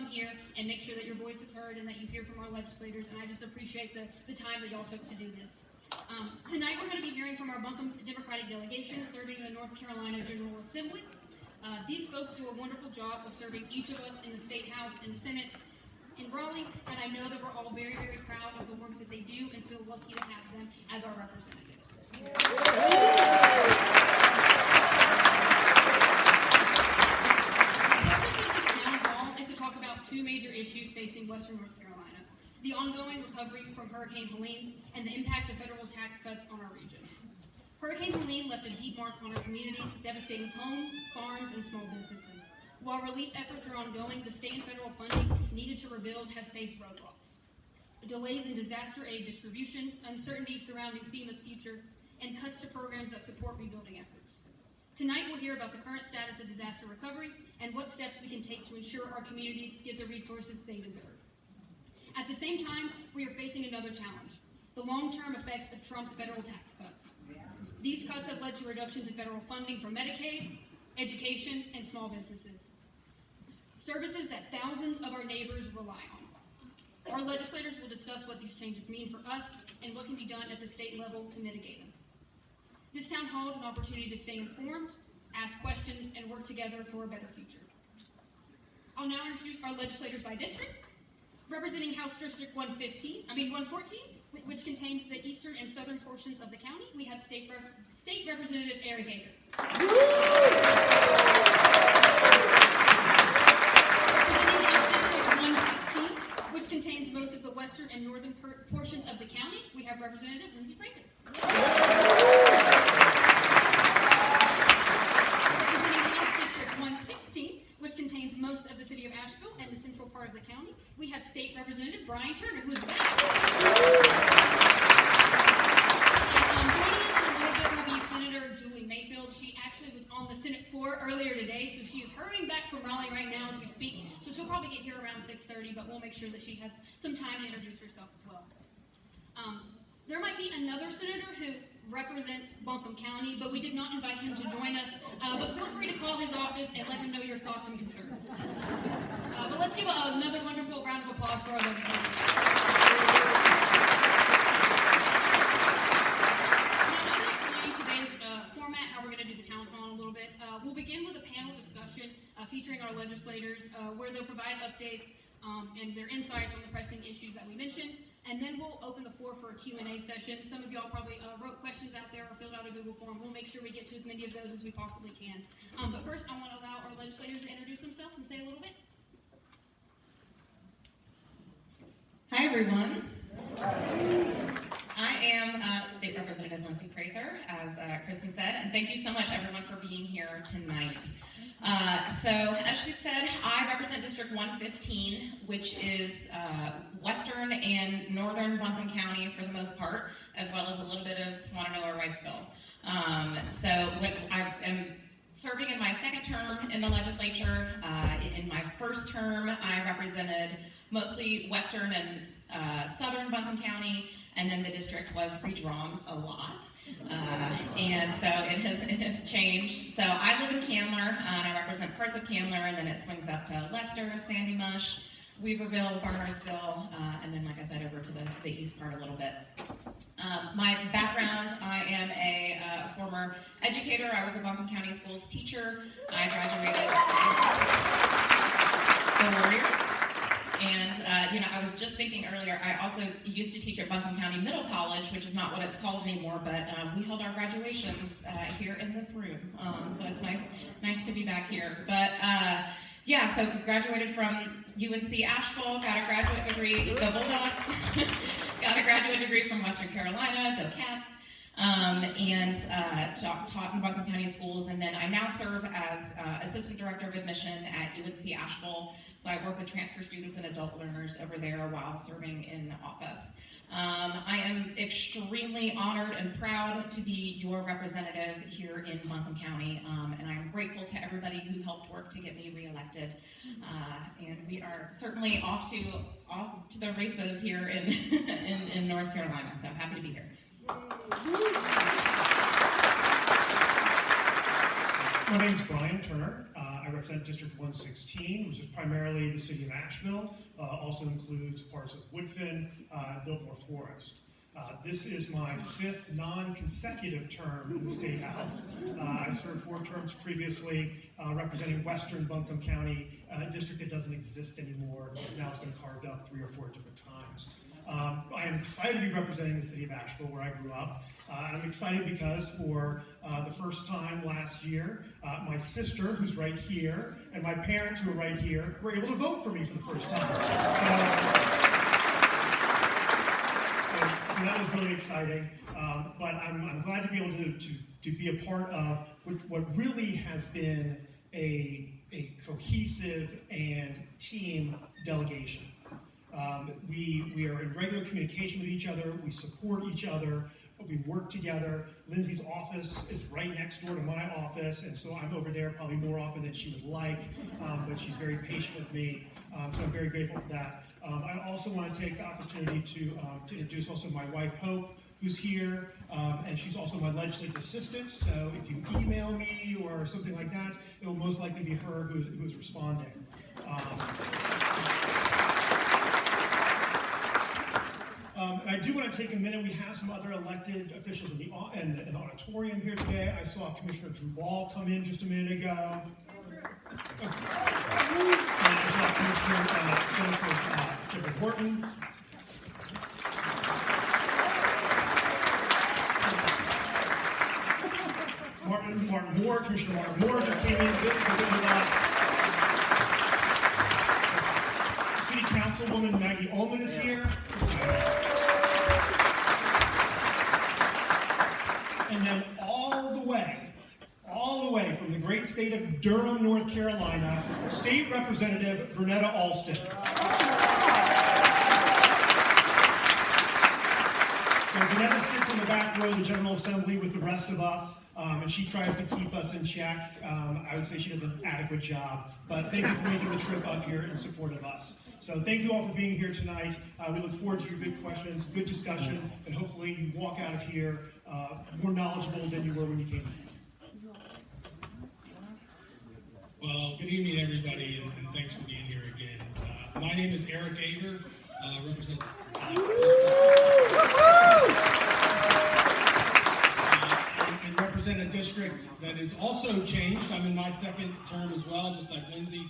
come here and make sure that your voice is heard and that you hear from our legislators, and I just appreciate the time that y'all took to do this. Tonight we're going to be hearing from our Buncombe Democratic delegation serving the North Carolina General Assembly. These folks do a wonderful job of serving each of us in the State House and Senate in Raleigh, and I know that we're all very, very proud of the work that they do and feel lucky to have them as our representatives. Talk about two major issues facing Western North Carolina: the ongoing recovery from Hurricane Helene and the impact of federal tax cuts on our region. Hurricane Helene left a deep mark on our community, devastating homes, farms, and small businesses. While relief efforts are ongoing, the state and federal funding needed to rebuild has faced roadblocks. Delays in disaster aid distribution, uncertainty surrounding FEMA's future, and cuts to programs that support rebuilding efforts. Tonight we'll hear about the current status of disaster recovery and what steps we can take to ensure our communities get the resources they deserve. At the same time, we are facing another challenge: the long-term effects of Trump's federal tax cuts. These cuts have led to reductions in federal funding for Medicaid, education, and small businesses, services that thousands of our neighbors rely on. Our legislators will discuss what these changes mean for us and what can be done at the state level to mitigate them. This town hall is an opportunity to stay informed, ask questions, and work together for a better future. I'll now introduce our legislators by district. Representing House District 114, which contains the eastern and southern portions of the county, we have State Representative Ager. Representing House District 115, which contains most of the western and northern portions of the county, we have Representative Lindsey Prather. Most of the city of Asheville and the central part of the county, we have State Representative Brian Turner, who is back. And joining us in a little bit will be Senator Julie Mayfield. She actually was on the Senate floor earlier today, so she is hurrying back from Raleigh right now as we speak. So she'll probably get here around 6:30, but we'll make sure that she has some time to introduce herself as well. There might be another senator who represents Buncombe County, but we did not invite him to join us. But feel free to call his office and let him know your thoughts and concerns. But let's give another wonderful round of applause for our legislators. Now, I'm going to explain today's format, how we're going to do the town hall in a little bit. We'll begin with a panel discussion featuring our legislators, where they'll provide updates and their insights on the pressing issues that we mentioned. And then we'll open the floor for a Q&A session. Some of y'all probably wrote questions out there or filled out a Google form. We'll make sure we get to as many of those as we possibly can. But first, I want to allow our legislators to introduce themselves and say a little bit. Hi, everyone. I am State Representative Lindsey Prather, as Kristen said, and thank you so much, everyone, for being here tonight. So, as she said, I represent District 115, which is western and northern Buncombe County for the most part, as well as a little bit of Swannanoa, Riceville. So, I am serving in my second term in the legislature. In my first term, I represented mostly western and southern Buncombe County, and then the district was redrawn a lot, and so it has changed. So I live in Candler, and I represent parts of Candler, and then it swings up to Lester, Sandy Mush, Weaverville, Barnardsville, and then, like I said, over to the east part a little bit. My background: I am a former educator. I was a Buncombe County Schools teacher. I graduated. The Warrior. And, I was just thinking earlier, I also used to teach at Buncombe County Middle College, which is not what it's called anymore, but we held our graduations here in this room. So it's nice to be back here. But, so graduated from UNC Asheville, got a graduate degree, the Bulldogs, got a graduate degree from Western Carolina, the Cats, and taught in Buncombe County Schools, and then I now serve as Assistant Director of Admission at UNC Asheville. So I work with transfer students and adult learners over there while serving in office. I am extremely honored and proud to be your representative here in Buncombe County, and I'm grateful to everybody who helped work to get me reelected. And we are certainly off to the races here in North Carolina, so happy to be here. My name is Brian Turner. I I represent District 116, which is primarily the city of Asheville, also includes parts of Woodfin, Biltmore Forest. This is my 5th non-consecutive term in the State House. I served 4 terms previously, representing Western Buncombe County, a district that doesn't exist anymore because now it's been carved up 3 or 4 different times. I am excited to be representing the city of Asheville, where I grew up. I'm excited because for the first time last year, my sister, who's right here, and my parents, who are right here, were able to vote for me for the first time. So that was really exciting, but I'm glad to be able to be a part of what really has been a cohesive and team delegation. We are in regular communication with each other, we support each other, we work together. Lindsey's office is right next door to my office, and so I'm over there probably more often than she would like, but she's very patient with me, so I'm very grateful for that. I also want to take the opportunity to introduce also my wife, Hope, who's here, and she's also my legislative assistant, so if you email me or something like that, it will most likely be her who's responding. I do want to take a minute. We have some other elected officials in the auditorium here today. I saw Commissioner Drew Ball come in just a minute ago. And I saw Commissioner Horton. Martin Moore, Commissioner Martin Moore just came in with us. City Councilwoman Maggie Ullman is here. And then all the way from the great state of Durham, North Carolina, State Representative Vernetta Alston. So Vernetta sits in the back row of the General Assembly with the rest of us, and she tries to keep us in check. I would say she does an adequate job, but thank you for making the trip up here in support of us. So thank you all for being here tonight. We look forward to your good questions, good discussion, and hopefully you walk out of here more knowledgeable than you were when you came in. Well, good evening, everybody, and thanks for being here again. My name is Ager, represent a district that is also changed. I'm in my 2nd term as well, just like Lindsey.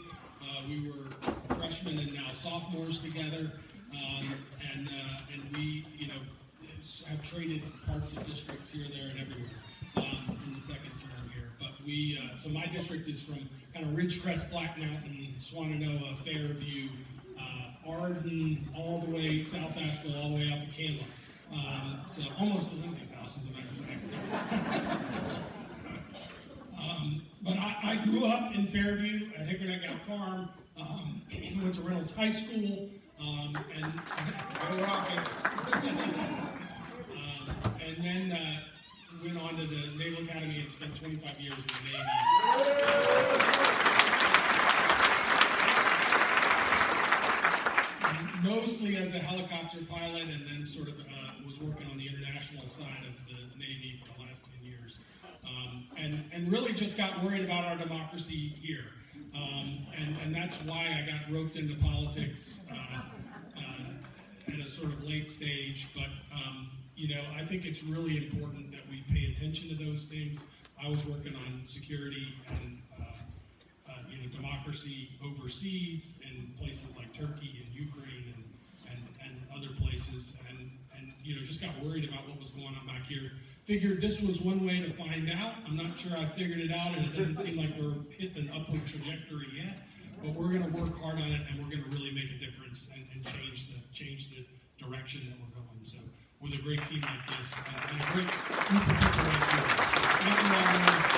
We were freshmen and now sophomores together, and we, have traded parts of districts here, there, and everywhere in the 2nd term here. But so my district is from kind of Ridgecrest, Black Mountain, Swannanoa, Fairview, Arden, all the way South Asheville, all the way out to Canla. So almost to Lindsey's house, as a matter of fact. But I grew up in Fairview at Hickory-Neck Farm, went to Reynolds High School, and go Rockets. And then went on to the Naval Academy and spent 25 years in the Navy. Mostly as a helicopter pilot, and then sort of was working on the international side of the Navy for the last 10 years. And really just got worried about our democracy here. And that's why I got roped into politics at a sort of late stage. But, I think it's really important that we pay attention to those things. I was working on security and democracy overseas in places like Turkey and Ukraine and other places, and just got worried about what was going on back here. Figured this was one way to find out. I'm not sure I figured it out, and it doesn't seem like we're hitting an upward trajectory yet. But we're going to work hard on it, and we're going to really make a difference and change the direction that we're going. So with a great team like this and a great group of people like you, thank you all very much.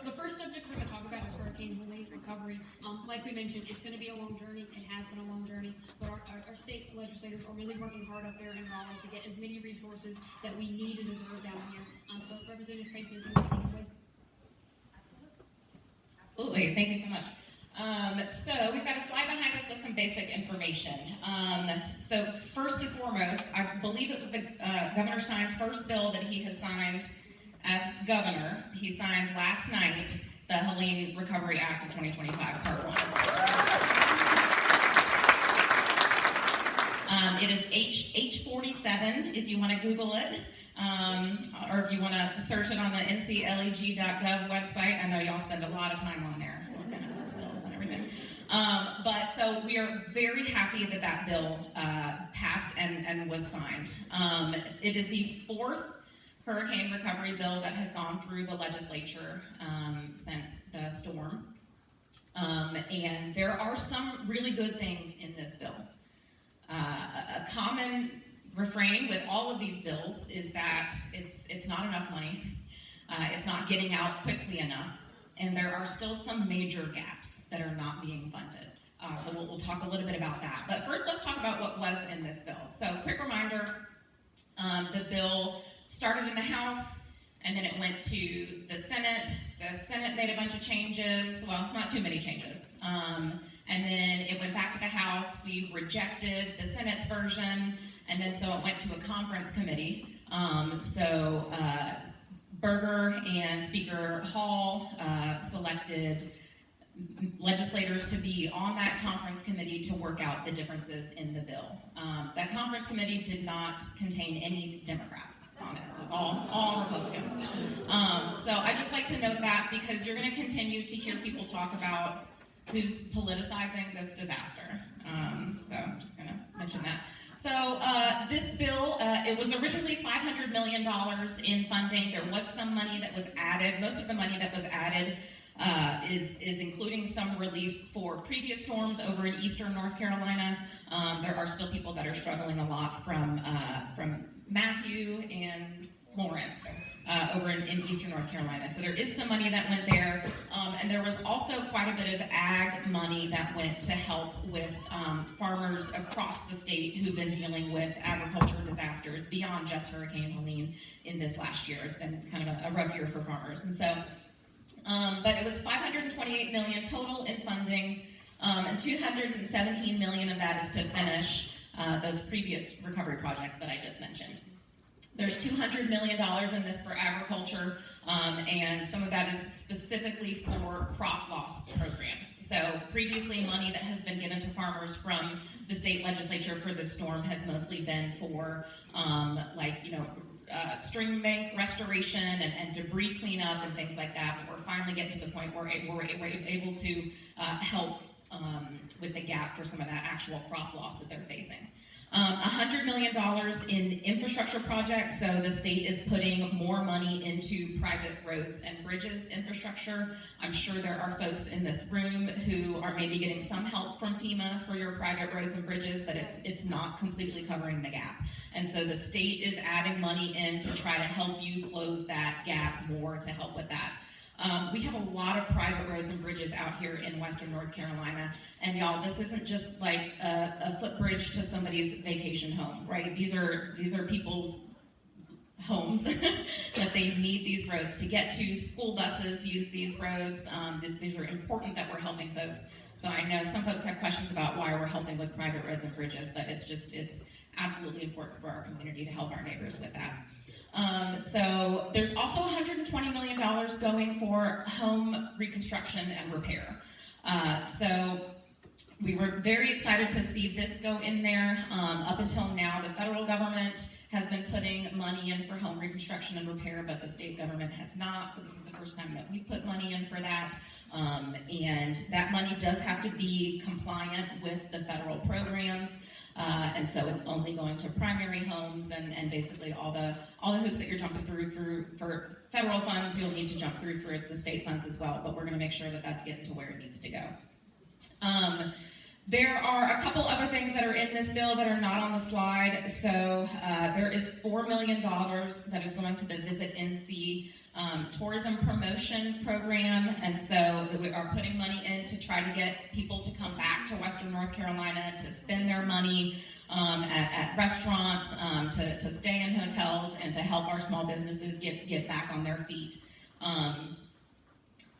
The first subject we're going to talk about is hurricane-related recovery. Like we mentioned, it's going to be a long journey. It has been a long journey, but our state legislators are really working hard up there in Raleigh to get as many resources that we need and deserve down here. So Representative Prather, you can take it away. Absolutely, thank you so much. So we've got a slide behind us with some basic information. So first and foremost, I believe it was the Governor Stein's first bill that he has signed as governor, he signed last night the Helene Recovery Act of 2025, Part 1. It is H47 if you want to Google it, or if you want to search it on the ncleg.gov website. I know y'all spend a lot of time on there looking at the bills and everything. But so we are very happy that that bill passed and was signed. It is the fourth hurricane recovery bill that has gone through the legislature since the storm. And there are some really good things in this bill. A common refrain with all of these bills is that it's not enough money, it's not getting out quickly enough, and there are still some major gaps that are not being funded. So we'll talk a little bit about that. But first, let's talk about what was in this bill. So quick reminder, the bill started in the House, and then it went to the Senate. The Senate made a bunch of changes, well, not too many changes. And then it went back to the House. We rejected the Senate's version, and then so it went to a conference committee. Berger and Speaker Hall selected legislators to be on that conference committee to work out the differences in the bill. That conference committee did not contain any Democrats on it. It was all Republicans. So I just like to note that because you're going to continue to hear people talk about who's politicizing this disaster. So I'm just going to mention that. So this bill, it was originally $500 million in funding. There was some money that was added. Most of the money that was added is including some relief for previous storms over in eastern North Carolina. There are still people that are struggling a lot from Matthew and Florence over in eastern North Carolina. So there is some money that went there. And there was also quite a bit of ag money that went to help with farmers across the state who've been dealing with agriculture disasters beyond just Hurricane Helene in this last year. It's been kind of a rough year for farmers. And so, but it was $528 million total in funding, and $217 million of that is to finish those previous recovery projects that I just mentioned. There's $200 million in this for agriculture, and some of that is specifically for crop loss programs. So previously, money that has been given to farmers from the state legislature for the storm has mostly been for, stream bank restoration and debris cleanup and things like that. But we're finally getting to the point where we're able to help with the gap for some of that actual crop loss that they're facing. $100 million in infrastructure projects, so the state is putting more money into private roads and bridges infrastructure. I'm sure there are folks in this room who are maybe getting some help from FEMA for your private roads and bridges, but it's not completely covering the gap. And so the state is adding money in to try to help you close that gap more to help with that. We have a lot of private roads and bridges out here in western North Carolina, and y'all, this isn't just like a footbridge to somebody's vacation home, right? These are people's homes that they need these roads to get to. School buses use these roads. These are important that we're helping folks. So I know some folks have questions about why we're helping with private roads and bridges, but it's absolutely important for our community to help our neighbors with that. So there's also $120 million going for home reconstruction and repair. So we were very excited to see this go in there. Up until now, the federal government has been putting money in for home reconstruction and repair, but the state government has not. So this is the first time that we put money in for that. And that money does have to be compliant with the federal programs. And so it's only going to primary homes and basically all the hoops that you're jumping through for federal funds, you'll need to jump through for the state funds as well, but we're going to make sure that that's getting to where it needs to go. There are a couple other things that are in this bill that are not on the slide. So there is $4 million that is going to the Visit NC tourism promotion program, and so we are putting money in to try to get people to come back to Western North Carolina to spend their money at restaurants, to stay in hotels, and to help our small businesses get back on their feet.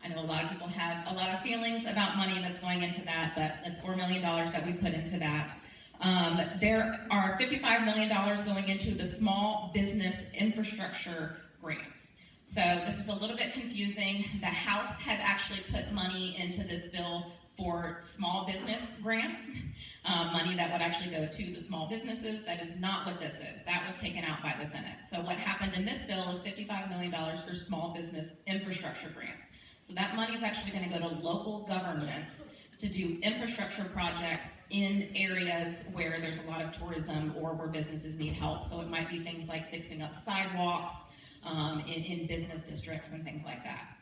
I know a lot of people have a lot of feelings about money that's going into that, but it's $4 million that we put into that. There are $55 million going into the small business infrastructure grants. So this is a little bit confusing. The House had actually put money into this bill for small business grants, money that would actually go to the small businesses. That is not what this is. That was taken out by the Senate. So what happened in this bill is $55 million for small business infrastructure grants. So that money is actually going to go to local governments to do infrastructure projects in areas where there's a lot of tourism or where businesses need help. So it might be things like fixing up sidewalks in business districts and things like that.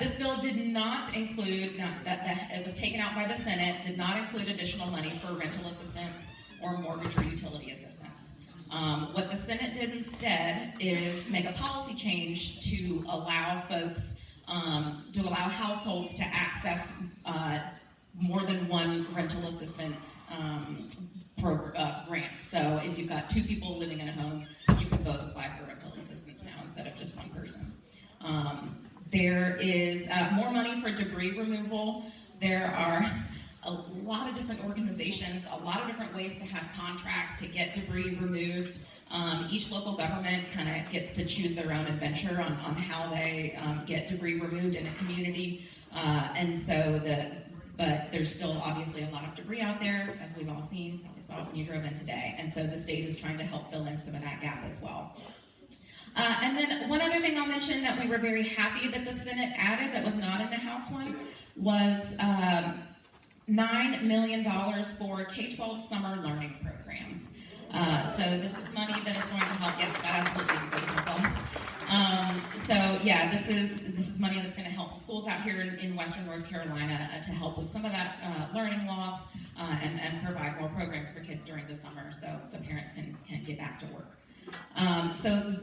This bill did not include, it was taken out by the Senate, did not include additional money for rental assistance or mortgage or utility assistance. What the Senate did instead is make a policy change to allow folks, to allow households to access more than one rental assistance grant. So if you've got two people living in a home, you can both apply for rental assistance now instead of just one person. There is more money for debris removal. There are a lot of different organizations, a lot of different ways to have contracts to get debris removed. Each local government kind of gets to choose their own adventure on how they get debris removed in a community. But there's still obviously a lot of debris out there, as we've all seen, probably saw it when you drove in today. And so the state is trying to help fill in some of that gap as well. And then one other thing I'll mention that we were very happy that the Senate added that was not in the House one was $9 million for K-12 summer learning programs. So this is money that is going to help, yes, that absolutely is this is money that's going to help schools out here in Western North Carolina to help with some of that learning loss and provide more programs for kids during the summer so parents can get back to work. So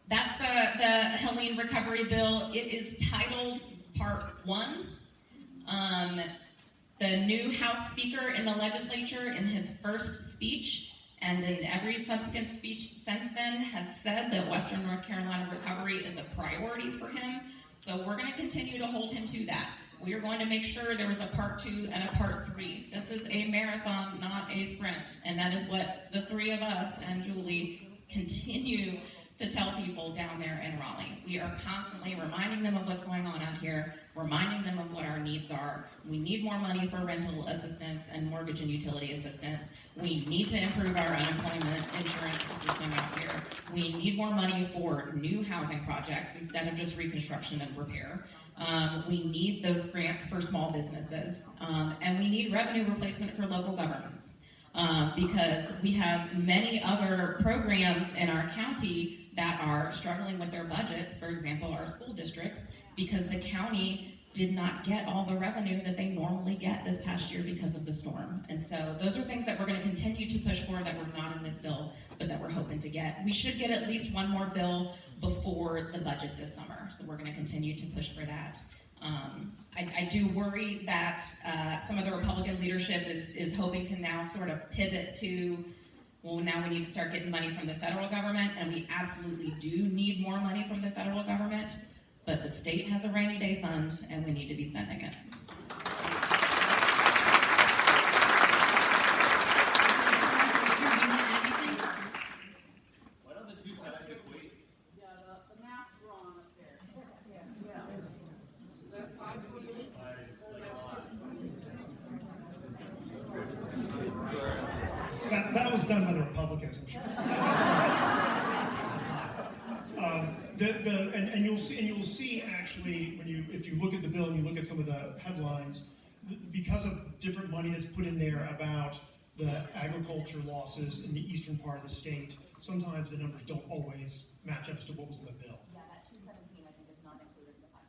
that's the Helene Recovery Bill. It is titled Part 1. The new House Speaker in the legislature, in his first speech, and in every subsequent speech since then, has said that Western North Carolina recovery is a priority for him. So we're going to continue to hold him to that. We are going to make sure there is a Part 2 and a Part 3. This is a marathon, not a sprint. And that is what the three of us and Julie continue to tell people down there in Raleigh. We are constantly reminding them of what's going on out here, reminding them of what our needs are. We need more money for rental assistance and mortgage and utility assistance. We need to improve our unemployment insurance system out here. We need more money for new housing projects instead of just reconstruction and repair. We need those grants for small businesses. And we need revenue replacement for local governments. Because we have many other programs in our county that are struggling with their budgets, for example, our school districts, because the county did not get all the revenue that they normally get this past year because of the storm. And so those are things that we're going to continue to push for that were not in this bill, but that we're hoping to get. We should get at least one more bill before the budget this summer, so we're going to continue to push for that. I do worry that some of the Republican leadership is hoping to now sort of pivot to, well, now we need to start getting money from the federal government, and we absolutely do need more money from the federal government, but the state has a rainy day fund, and we need to be spending it. What are the two sides equate? Yeah, the math's wrong up there. That was done by the Republicans, I'm sure. And you'll see actually if you look at the bill and you look at some of the headlines, because of different money that's put in there about the agriculture losses in the eastern part of the state, sometimes the numbers don't always match up as to what was in the bill. Yeah, that 217 I think is not included in the 5.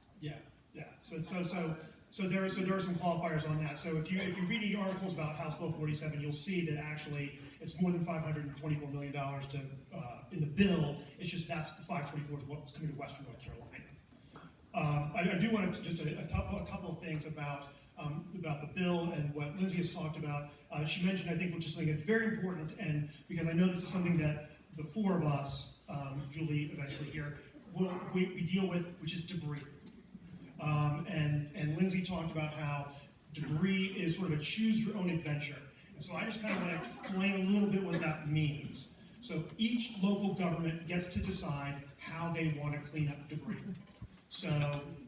Yeah. So there are some qualifiers on that. So if you read any articles about House Bill 47, you'll see that actually it's more than $524 million in the bill. It's just that's the 524 is what's coming to Western North Carolina. I do want to just a couple of things about the bill and what Lindsey has talked about. She mentioned, I think, which is something that's very important, and because I know this is something that the four of us, Julie eventually here, we deal with, which is debris. And Lindsey talked about how debris is sort of a choose your own adventure. And so I just kind of want to explain a little bit what that means. So each local government gets to decide how they want to clean up debris. So,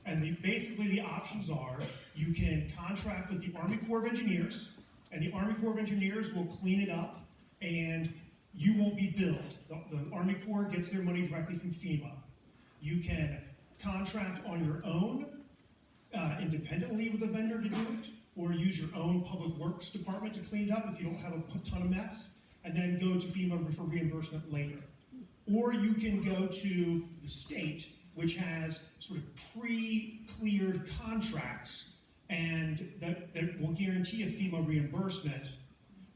and basically the options are, you can contract with the Army Corps of Engineers, and the Army Corps of Engineers will clean it up, and you won't be billed. The Army Corps gets their money directly from FEMA. You can contract on your own, independently with a vendor to do it, or use your own public works department to clean it up if you don't have a ton of mess, and then go to FEMA for reimbursement later. Or you can go to the state, which has sort of pre-cleared contracts, and that will guarantee a FEMA reimbursement,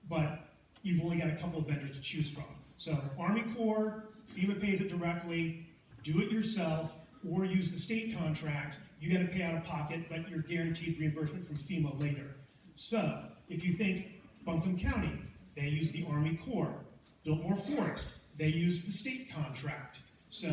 but you've only got a couple of vendors to choose from. So Army Corps, FEMA pays it directly, do it yourself, or use the state contract. You got to pay out of pocket, but you're guaranteed reimbursement from FEMA later. So if you think Buncombe County, they use the Army Corps. Biltmore Forest, they use the state contract. So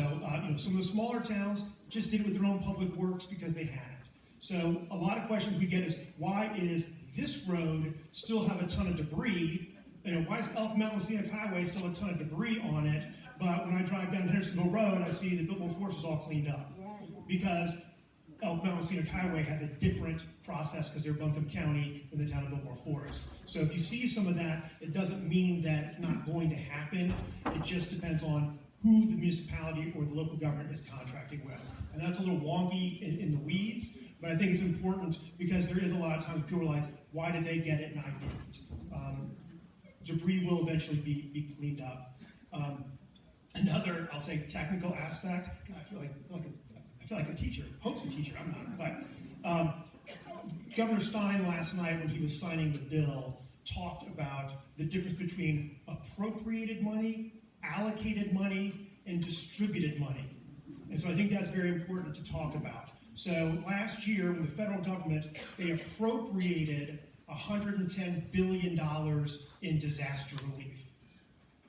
some of the smaller towns just did it with their own public works because they had it. So a lot of questions we get is, why is this road still have a ton of debris? Why is Elk Mountain Scenic Highway still a ton of debris on it, but when I drive down Hendersonville Road, I see the Biltmore Forest is all cleaned up? Because Elk Mountain Scenic Highway has a different process because they're Buncombe County than the town of Biltmore Forest. So if you see some of that, it doesn't mean that it's not going to happen. It just depends on who the municipality or the local government is contracting with. And that's a little wonky in the weeds, but I think it's important because there is a lot of times people are like, why did they get it and I didn't? Debris will eventually be cleaned up. Another, I'll say, technical aspect, God, I feel like a teacher, Hope's a teacher, I'm not, but Governor Stein last night when he was signing the bill talked about the difference between appropriated money, allocated money, and distributed money. And so I think that's very important to talk about. So last year, when the federal government, they appropriated $110 billion in disaster relief.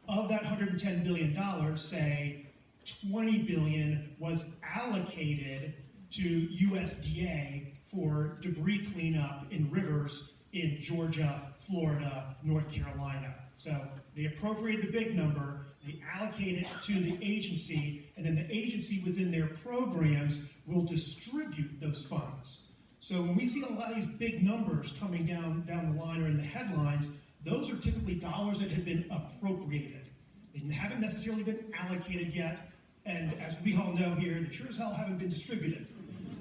Of that $110 billion, say $20 billion was allocated to USDA for debris cleanup in rivers in Georgia, Florida, North Carolina. So they appropriated the big number, they allocate it to the agency, and then the agency within their programs will distribute those funds. So when we see a lot of these big numbers coming down the line or in the headlines, those are typically dollars that have been appropriated. They haven't necessarily been allocated yet, and as we all know here, they sure as hell haven't been distributed.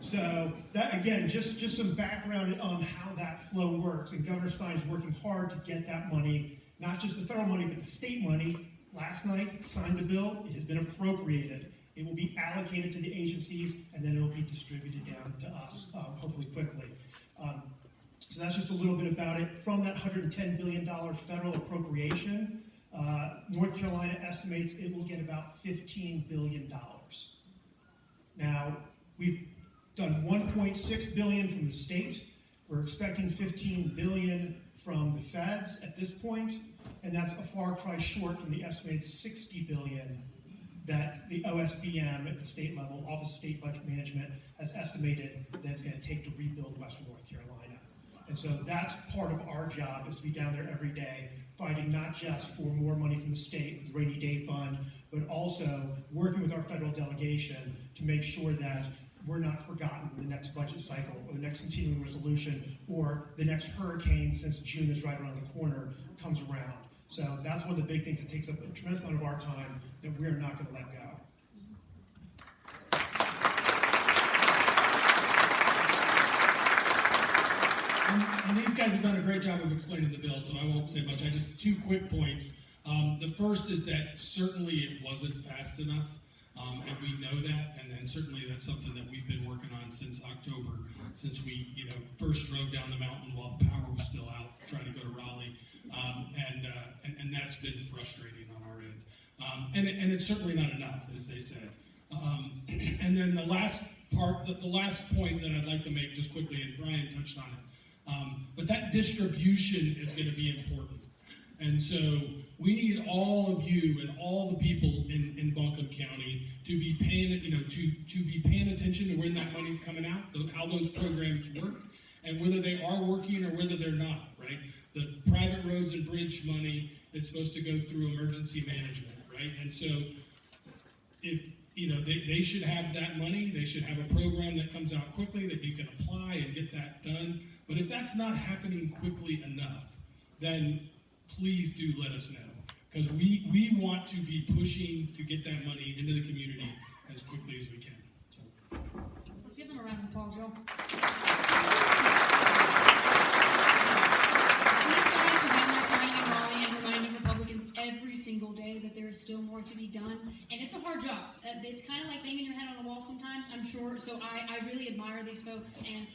So that, again, just some background on how that flow works, and Governor Stein is working hard to get that money, not just the federal money, but the state money. Last night, signed the bill, it has been appropriated. It will be allocated to the agencies, and then it will be distributed down to us, hopefully quickly. So that's just a little bit about it. From that $110 billion federal appropriation, North Carolina estimates it will get about $15 billion. Now, we've done $1.6 billion from the state. We're expecting $15 billion from the feds at this point, and that's a far cry short from the estimated $60 billion that the OSBM at the state level, Office of State Budget Management, has estimated that it's going to take to rebuild Western North Carolina. And so that's part of our job, is to be down there every day, fighting not just for more money from the state, the rainy day fund, but also working with our federal delegation to make sure that we're not forgotten in the next budget cycle, or the next continuing resolution, or the next hurricane, since June is right around the corner, comes around. So that's one of the big things that takes up a tremendous amount of our time that we're not going to let go. And these guys have done a great job of explaining the bill, so I won't say much. I just 2 quick points. The first is that certainly it wasn't fast enough, and we know that, and then certainly that's something that we've been working on since October, since we first drove down the mountain while the power was still out, trying to go to Raleigh, and that's been frustrating on our end. And it's certainly not enough, as they said. And then the last point that I'd like to make just quickly, and Brian touched on it, but that distribution is going to be important. And so we need all of you and all the people in Buncombe County to be paying, to be paying attention to when that money's coming out, how those programs work, and whether they are working or whether they're not, right? The private roads and bridge money is supposed to go through emergency management, right? And so if, they should have that money, they should have a program that comes out quickly that you can apply and get that done. But if that's not happening quickly enough, then please do let us know. Because we want to be pushing to get that money into the community as quickly as we can. So. Let's give them a round of applause, y'all. These guys have been there crying and Raleigh and reminding Republicans every single day that there is still more to be done. And it's a hard job. It's kind of like banging your head on a wall sometimes, I'm sure. So I really admire these folks. And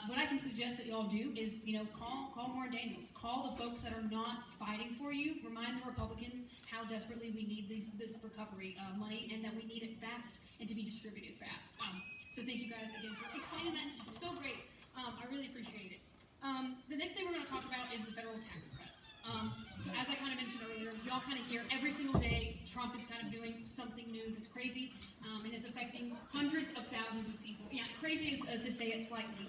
what I can suggest that y'all do is, call Warren Daniels. Call the folks that are not fighting for you. Remind the Republicans how desperately we need this recovery money and that we need it fast and to be distributed fast. So thank you guys again for explaining that. It's so great. I really appreciate it. The next thing we're going to talk about is the federal tax cuts. So as I kind of mentioned earlier, y'all kind of hear every single day Trump is kind of doing something new that's crazy, and it's affecting hundreds of thousands of people. Yeah, crazy is to say it slightly.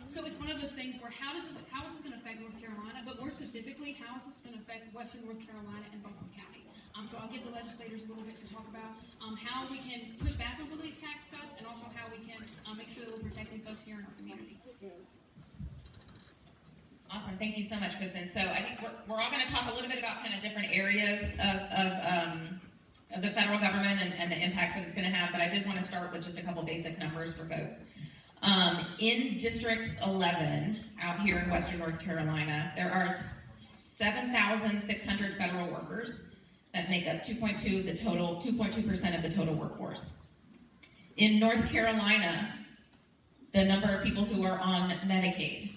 So it's one of those things where how is this going to affect North Carolina, but more specifically, how is this going to affect Western North Carolina and Buncombe County? So I'll give the legislators a little bit to talk about how we can push back on some of these tax cuts and also how we can make sure that we're protecting folks here in our community. Awesome, thank you so much, Kristen. So I think we're all going to talk a little bit about kind of different areas of the federal government and the impacts that it's going to have, but I did want to start with just a couple basic numbers for folks. In District 11, out here in Western North Carolina, there are 7,600 federal workers that make up 2.2% of the total workforce. In North Carolina, the number of people who are on Medicaid,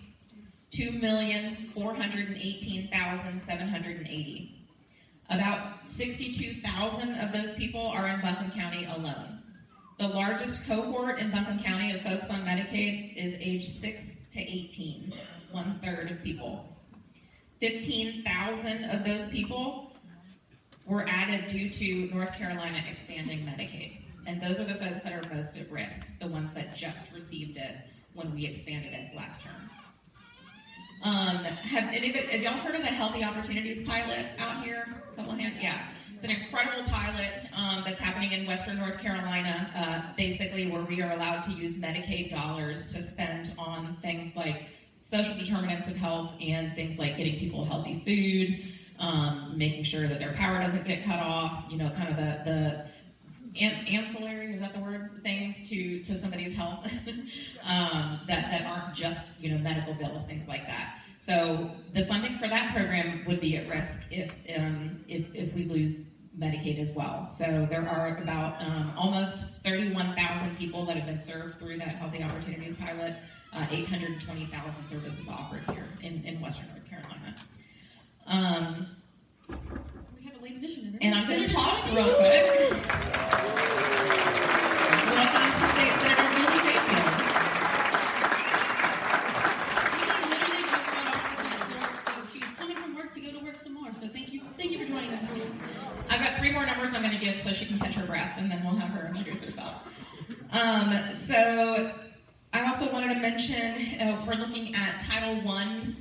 2,418,780. About 62,000 of those people are in Buncombe County alone. The largest cohort in Buncombe County of folks on Medicaid is age 6 to 18, 1/3 of people. 15,000 of those people were added due to North Carolina expanding Medicaid. And those are the folks that are most at risk, the ones that just received it when we expanded it last term. Have y'all heard of the Healthy Opportunities pilot out here? A couple of hands? Yeah. It's an incredible pilot that's happening in Western North Carolina, basically where we are allowed to use Medicaid dollars to spend on things like social determinants of health and things like getting people healthy food, making sure that their power doesn't get cut off, kind of the ancillary, is that the word, things to somebody's health that aren't just medical bills, things like that. So the funding for that program would be at risk if we lose Medicaid as well. So there are about almost 31,000 people that have been served through that Healthy Opportunities pilot, 820,000 services offered here in Western North Carolina. We have a late addition. And I'm going to pause real quick. Welcome to State Senator Julie Mayfield. Literally just got off the Senate floor, so she's coming from work to go to work some more. So thank you for joining us, Julie. I've got 3 more numbers I'm going to give so she can catch her breath, and then we'll have her introduce herself. So I also wanted to mention we're looking at Title I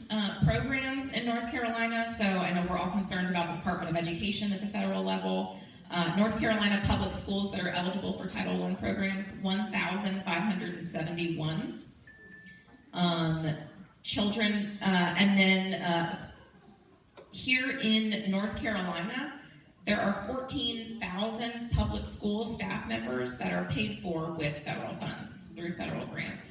programs in North Carolina. So I know we're all concerned about the Department of Education at the federal level. North Carolina public schools that are eligible for Title I programs, 1,571 children. And then here in North Carolina, there are 14,000 public school staff members that are paid for with federal funds through federal grants.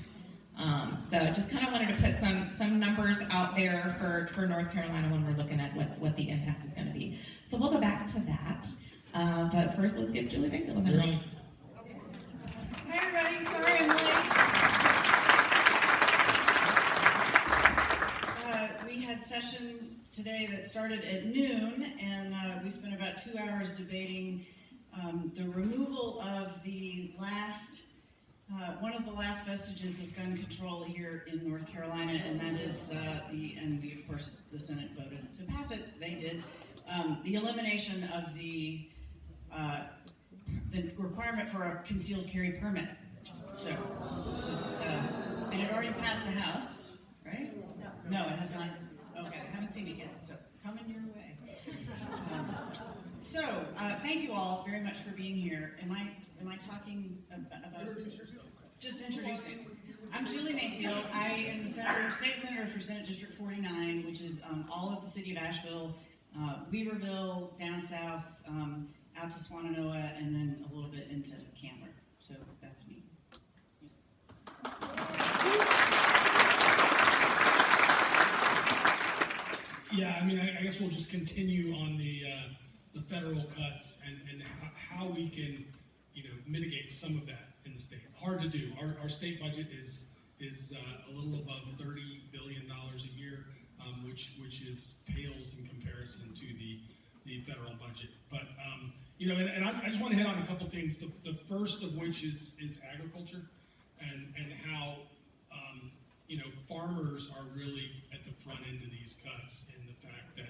So just kind of wanted to put some numbers out there for North Carolina when we're looking at what the impact is going to be. So we'll go back to that. But first, let's give Julie Mayfield a minute. Hi, everybody. Sorry I'm late. We had session today that started at noon, and we spent about 2 hours debating the removal of the last, one of the last vestiges of gun control here in North Carolina, and that is of course, the Senate voted to pass it. They did. The elimination of the requirement for a concealed carry permit. So, and it already passed the House, right? No, it has not. Okay, I haven't seen it yet, so coming your way. So, thank you all very much for being here. Am I talking about? Introduce yourself. Just introducing. I'm Julie Mayfield. I am the state senator for Senate District 49, which is all of the city of Asheville, Weaverville, down south, out to Swannanoa, and then a little bit into Candler. So that's me. Yeah, I mean, I guess we'll just continue on the federal cuts and how we can, mitigate some of that in the state. Hard to do. Our state budget is a little above $30 billion a year, which pales in comparison to the federal budget. But and I just want to hit on a couple things. The first of which is agriculture and how farmers are really at the front end of these cuts, and the fact that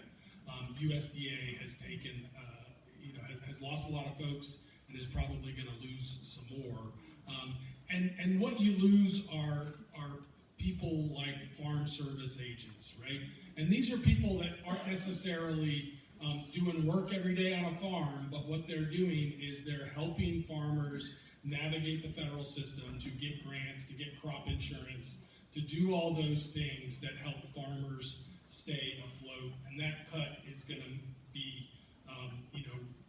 USDA has taken has lost a lot of folks and is probably going to lose some more. And what you lose are people like farm service agents, right? And these are people that aren't necessarily doing work every day on a farm, but what they're doing is they're helping farmers navigate the federal system to get grants, to get crop insurance, to do all those things that help farmers stay afloat. And that cut is going to be,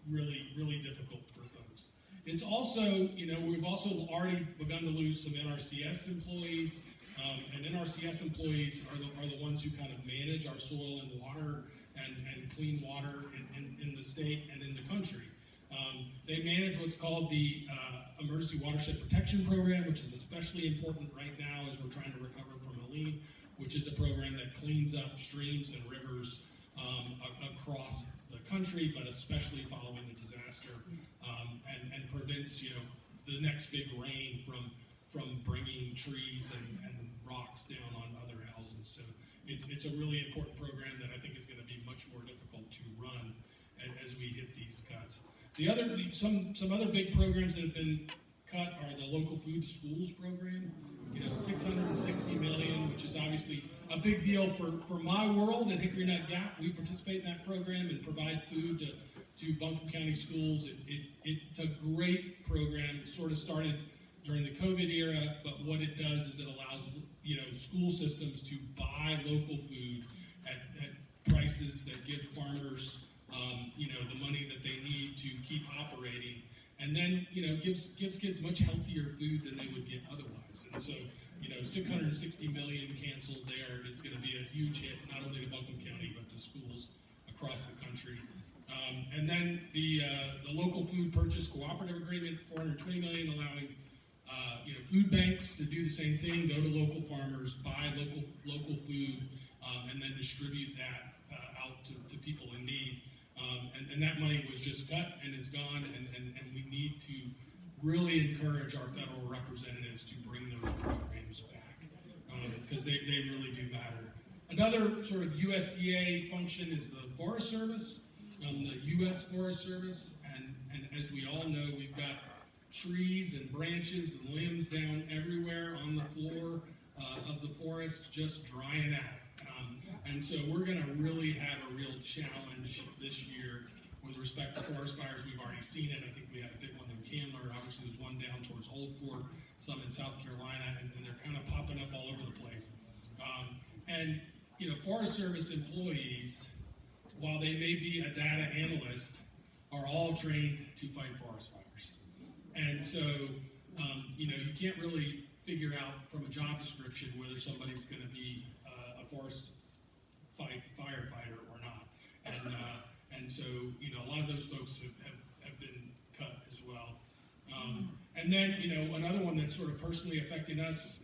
really, really difficult for folks. It's also, we've also already begun to lose some NRCS employees, and NRCS employees are the ones who kind of manage our soil and water and clean water in the state and in the country. They manage what's called the Emergency Watershed Protection Program, which is especially important right now as we're trying to recover from Helene, which is a program that cleans up streams and rivers across the country, but especially following the disaster, and prevents the next big rain from bringing trees and rocks down on other houses. So it's a really important program that I think is going to be much more difficult to run as we hit these cuts. Some other big programs that have been cut are the local food to schools program. $660 million, which is obviously a big deal for my world at Hickory Nut Gap. We participate in that program and provide food to Buncombe County schools. It's a great program. It sort of started during the COVID era, but what it does is it allows school systems to buy local food at prices that give farmers the money that they need to keep operating, and then gives kids much healthier food than they would get otherwise. And so $660 million canceled there is going to be a huge hit, not only to Buncombe County but to schools across the country. And then the local food purchase cooperative agreement, $420 million, allowing food banks to do the same thing, go to local farmers, buy local food, and then distribute that out to people in need. And that money was just cut and is gone, and we need to really encourage our federal representatives to bring those programs back, because they really do matter. Another sort of USDA function is the Forest Service, the U.S. Forest Service, and as we all know, we've got trees and branches and limbs down everywhere on the floor of the forest just drying out. And so we're going to really have a real challenge this year with respect to forest fires. We've already seen it. I think we had a big one in Candler. Obviously, there's one down towards Old Fort, some in South Carolina, and they're kind of popping up all over the place. And Forest Service employees, while they may be a data analyst, are all trained to fight forest fires. And so, you can't really figure out from a job description whether somebody's going to be a forest firefighter or not. And so, a lot of those folks have been cut as well. And then, another one that's sort of personally affecting us,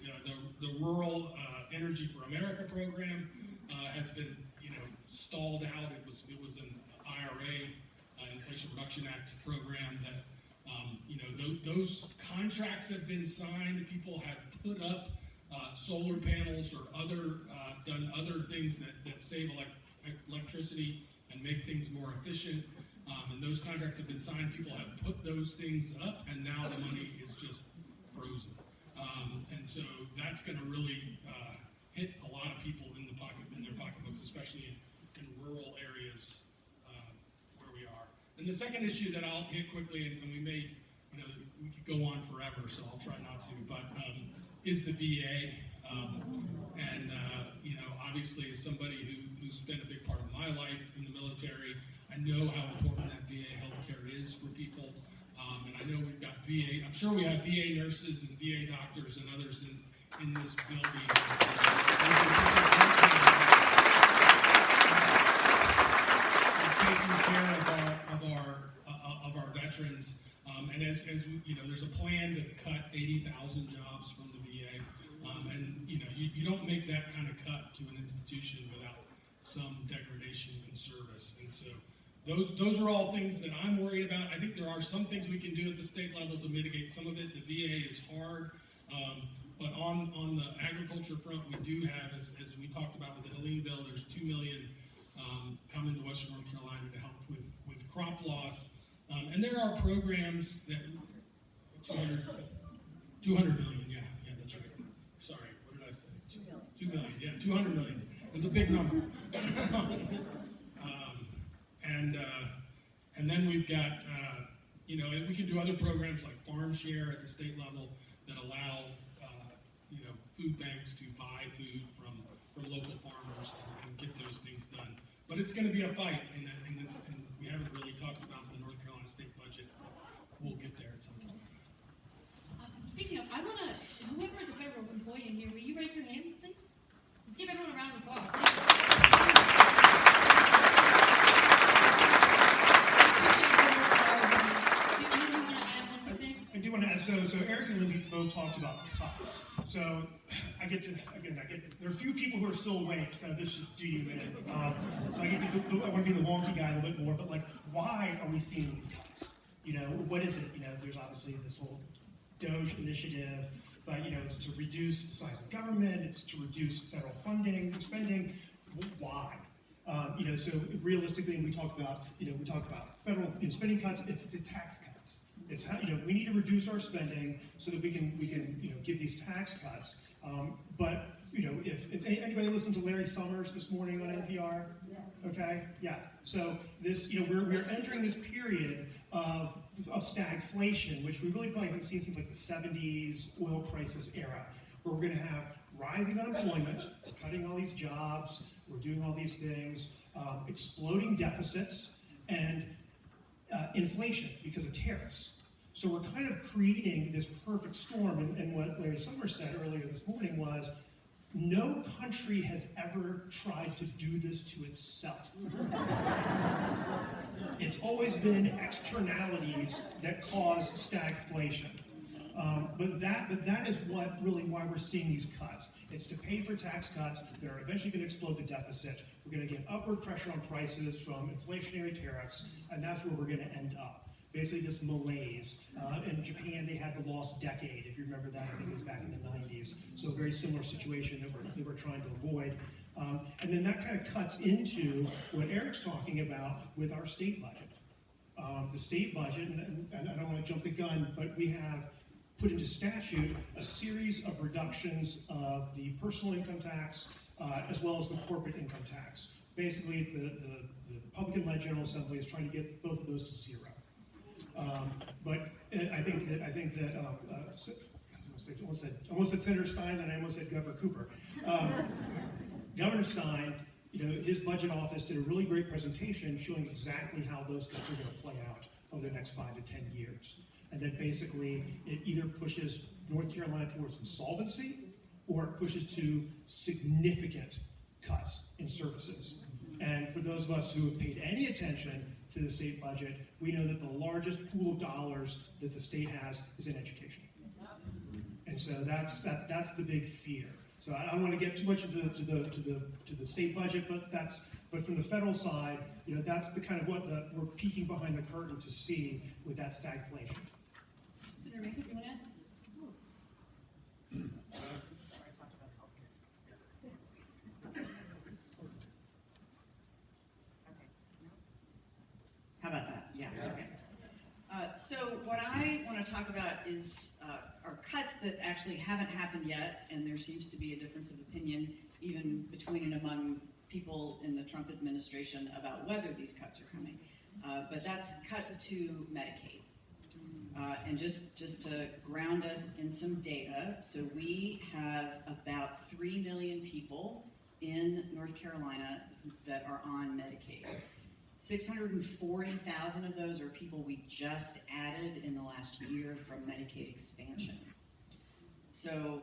the Rural Energy for America program has been, stalled out. It was an IRA, Inflation Reduction Act program that, those contracts have been signed. People have put up solar panels or done other things that save electricity and make things more efficient. And those contracts have been signed. People have put those things up, and now the money is just frozen. And so that's going to really hit a lot of people in their pocketbooks, especially in rural areas where we are. And And the second issue that I'll hit quickly, and we may, we could go on forever, so I'll try not to, but is the VA. Obviously, as somebody who's been a big part of my life in the military, I know how important that VA healthcare is for people. And I know we've got VA, I'm sure we have VA nurses and VA doctors and others in this building. Taking care of our veterans. And as there's a plan to cut 80,000 jobs from the VA. You don't make that kind of cut to an institution without some degradation in service. And so those are all things that I'm worried about. I think there are some things we can do at the state level to mitigate some of it. The VA is hard, but on the agriculture front, we do have, as we talked about with the Helene bill, there's $2 million coming to Western North Carolina to help with crop loss. And there are programs that 200 million, yeah, that's right. Sorry, what did I say? 2 million, yeah, 200 million. It's a big number. And then we've got, we can do other programs like farm share at the state level that allow, food banks to buy food from local farmers and get those things done. But it's going to be a fight, and we haven't really talked about the North Carolina state budget. We'll get there at some point. Speaking of, I want to, whoever is a federal employee in here, will you raise your hand, please? Let's give everyone a round of applause. I do want to add, so Eric and Lindsey both talked about cuts. So I get, there are a few people who are still awake, so this should do you in. So I want to be the wonky guy a little bit more, but why are we seeing these cuts? What is it? There's obviously this whole DOGE initiative, but it's to reduce the size of government, it's to reduce federal funding, spending. Why? So realistically, we talk about federal spending cuts. It's the tax cuts. It's how we need to reduce our spending so that we can give these tax cuts. But if anybody listened to Larry Summers this morning on NPR, okay, yeah. So this we're entering this period of stagflation, which we really probably haven't seen since the 70s oil crisis era, where we're going to have rising unemployment, cutting all these jobs, we're doing all these things, exploding deficits, and inflation because of tariffs. So we're kind of creating this perfect storm, and what Larry Summers said earlier this morning was, no country has ever tried to do this to itself. It's always been externalities that cause stagflation. But that is why we're seeing these cuts. It's to pay for tax cuts that are eventually going to explode the deficit. We're going to get upward pressure on prices from inflationary tariffs, and that's where we're going to end up. Basically this malaise. In Japan, they had the lost decade, if you remember that. I think it was back in the 90s. So a very similar situation that we're trying to avoid. And then that kind of cuts into what Eric's talking about with our state budget. The state budget, and I don't want to jump the gun, but we have put into statute a series of reductions of the personal income tax as well as the corporate income tax. Basically, the Republican-led General Assembly is trying to get both of those to zero. But I think that I almost said Senator Stein, and I almost said Governor Cooper. Governor Stein, his budget office did a really great presentation showing exactly how those cuts are going to play out over the next 5 to 10 years. And that basically it either pushes North Carolina towards insolvency or it pushes to significant cuts in services. And for those of us who have paid any attention to the state budget, we know that the largest pool of dollars that the state has is in education. And so that's the big fear. So I don't want to get too much into the state budget, but from the federal side, that's the kind of what we're peeking behind the curtain to see with that stagflation. Senator Mayfield, you want to add? How about that? Yeah. Okay. So what I want to talk about is are cuts that actually haven't happened yet, and there seems to be a difference of opinion even between and among people in the Trump administration about whether these cuts are coming. but that's cuts to Medicaid. And just to ground us in some data, so we have about 3 million people in North Carolina that are on Medicaid. 640,000 of those are people we just added in the last year from Medicaid expansion. So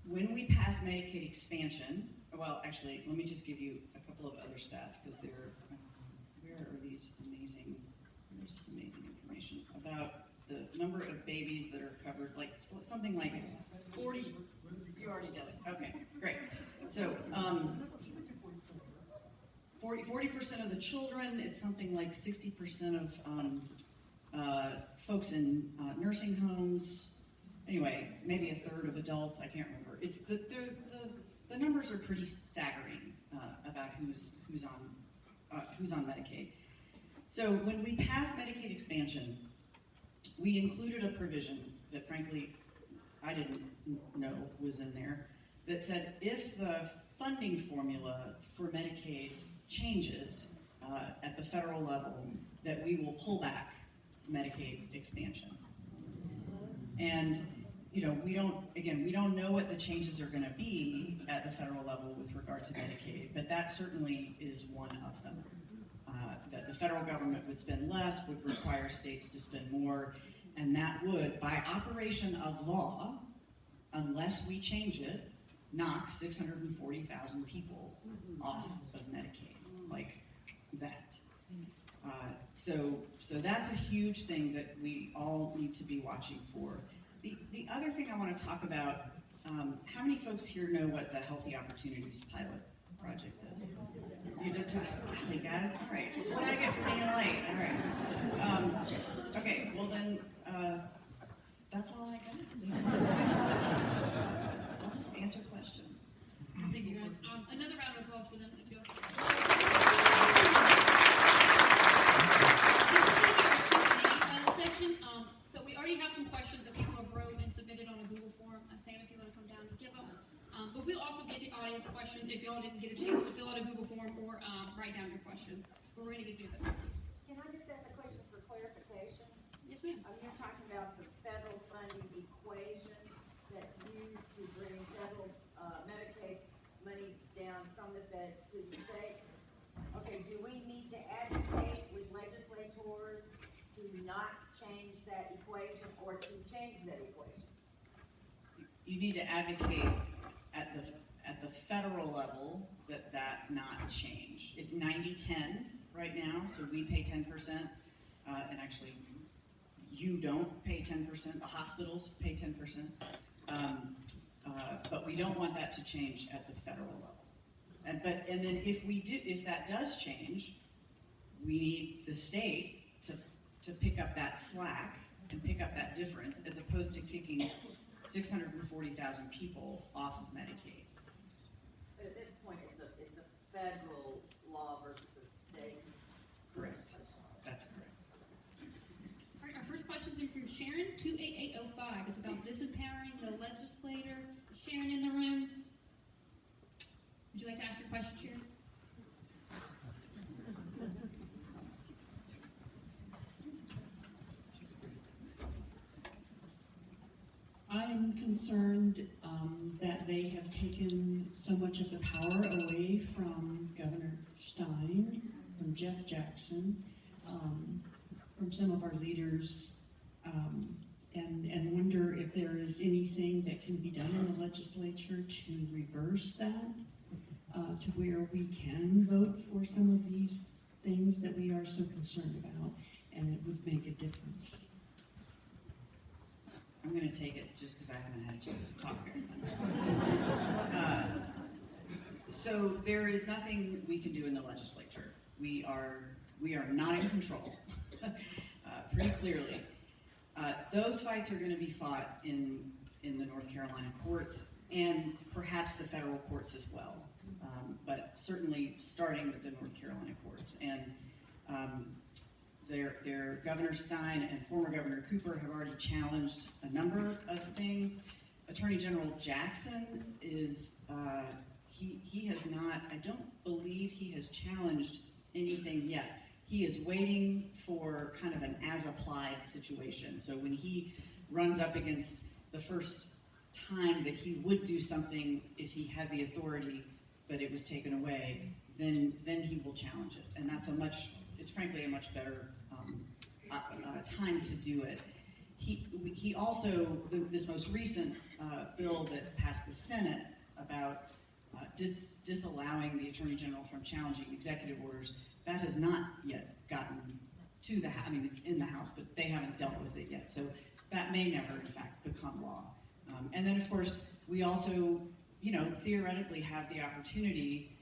when we pass Medicaid expansion, well, actually, let me just give you a couple of other stats, because where are these amazing, there's this amazing information about the number of babies that are covered, like something like it's 40, you already did it, okay, great. So 40% of the children, it's something like 60% of folks in nursing homes, anyway, maybe a third of adults, I can't remember. It's the numbers are pretty staggering about who's on Medicaid. So when we passed Medicaid expansion, we included a provision that frankly I didn't know was in there that said if the funding formula for Medicaid changes at the federal level, that we will pull back Medicaid expansion. And we don't know what the changes are going to be at the federal level with regard to Medicaid, but that certainly is one of them. That the federal government would spend less, would require states to spend more, and that would, by operation of law, unless we change it, knock 640,000 people off of Medicaid, like that. So that's a huge thing that we all need to be watching for. The other thing I want to talk about, how many folks here know what the Healthy Opportunities Pilot Project is? You did talk, golly guys, all right, it's what I get for being late, all right. Okay, well then, that's all I got. I'll just answer questions. Thank you, guys. Another round of applause for them, if you will. Section. So we already have some questions that people have wrote and submitted on a Google form. Sam, if you want to come down and give them. But we'll also get to audience questions if y'all didn't get a chance to fill out a Google form or write down your question. But we're going to get through that. Can I just ask a question for clarification? Yes, ma'am. You're talking about the federal funding equation that's used to bring federal Medicaid money down from the feds to the states. Okay, do we need to advocate with legislators to not change that equation or to change that equation? You need to advocate at the federal level that not change. It's 90-10 right now, so we pay 10%, and actually you don't pay 10%, the hospitals pay 10%, but we don't want that to change at the federal level. And then if that does change, we need the state to pick up that slack and pick up that difference, as opposed to kicking 640,000 people off of Medicaid. But at this point, it's a federal law versus a state. Correct. That's correct. All right, our first question is from Sharon, 28805. It's about disempowering the legislator. Is Sharon in the room? Would you like to ask your question, Sharon? I am concerned that they have taken so much of the power away from Governor Stein, from Jeff Jackson, from some of our leaders, and wonder if there is anything that can be done in the legislature to reverse that, to where we can vote for some of these things that we are so concerned about, and it would make a difference. I'm going to take it just because I haven't had a chance to talk very much. So there is nothing we can do in the legislature. We are not in control, pretty clearly. Those fights are going to be fought in the North Carolina courts and perhaps the federal courts as well, but certainly starting with the North Carolina courts. And their Governor Stein and former Governor Cooper have already challenged a number of things. Attorney General Jackson is, he has not, I don't believe he has challenged anything yet. He is waiting for kind of an as-applied situation. So when he runs up against the first time that he would do something if he had the authority, but it was taken away, then he will challenge it. And that's it's frankly a much better time to do it. He also, this most recent bill that passed the Senate about disallowing the Attorney General from challenging executive orders, that has not yet gotten to the House. I mean, it's in the House, but they haven't dealt with it yet. So that may never, in fact, become law. And then, of course, we also, theoretically have the opportunity.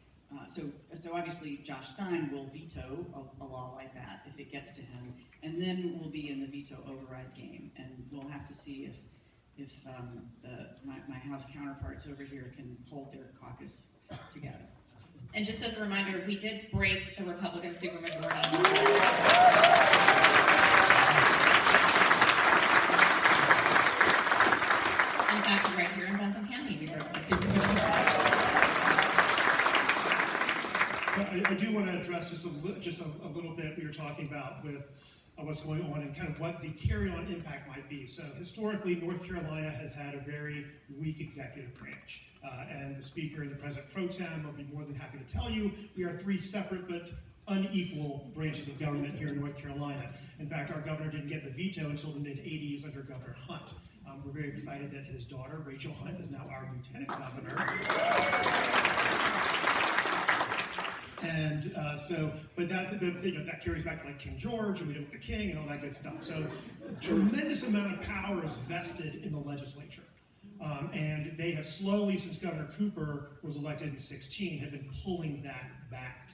So obviously, Josh Stein will veto a law like that if it gets to him, and then we'll be in the veto override game, and we'll have to see if my House counterparts over here can hold their caucus together. And just as a reminder, we did break the Republican supermajority. In fact, right here in Buncombe County, we broke the supermajority. So I do want to address just a little bit we were talking about with what's going on and kind of what the carry-on impact might be. So historically, North Carolina has had a very weak executive branch. And the Speaker and the President Pro Tem will be more than happy to tell you, we are three separate but unequal branches of government here in North Carolina. In fact, our governor didn't get the veto until the mid-'80s under Governor Hunt. We're very excited that his daughter, Rachel Hunt, is now our lieutenant governor. And but that carries back to like King George, and we did with the king and all that good stuff. So tremendous amount of power is vested in the legislature. And they have slowly, since Governor Cooper was elected in 2016, have been pulling that back.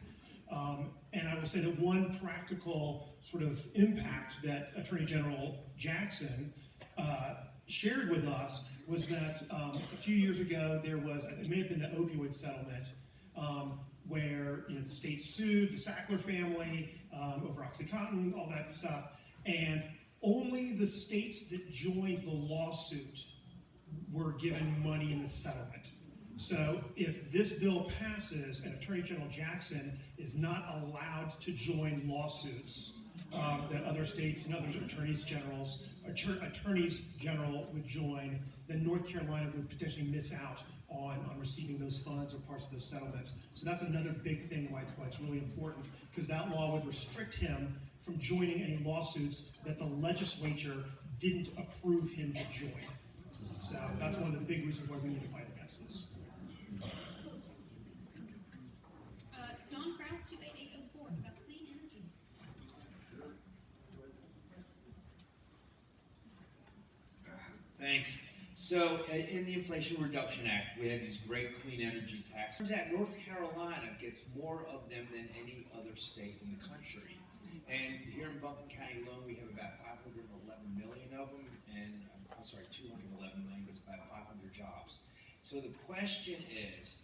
And I will say that one practical sort of impact that Attorney General Jackson shared with us was that a few years ago there was, it may have been the opioid settlement, where the state sued the Sackler family over OxyContin, all that stuff, and only the states that joined the lawsuit were given money in the settlement. So if this bill passes and Attorney General Jackson is not allowed to join lawsuits that other states and other attorneys general would join, then North Carolina would potentially miss out on receiving those funds or parts of those settlements. So that's another big thing why it's really important, because that law would restrict him from joining any lawsuits that the legislature didn't approve him to join. So that's one of the big reasons why we need to fight against this. Don Kraus, 28804, about clean energy. Thanks. So in the Inflation Reduction Act, we have these great clean energy taxes. Turns out North Carolina gets more of them than any other state in the country. And here in Buncombe County alone, we have about 511 million of them, and 211 million, but it's about 500 jobs. So the question is,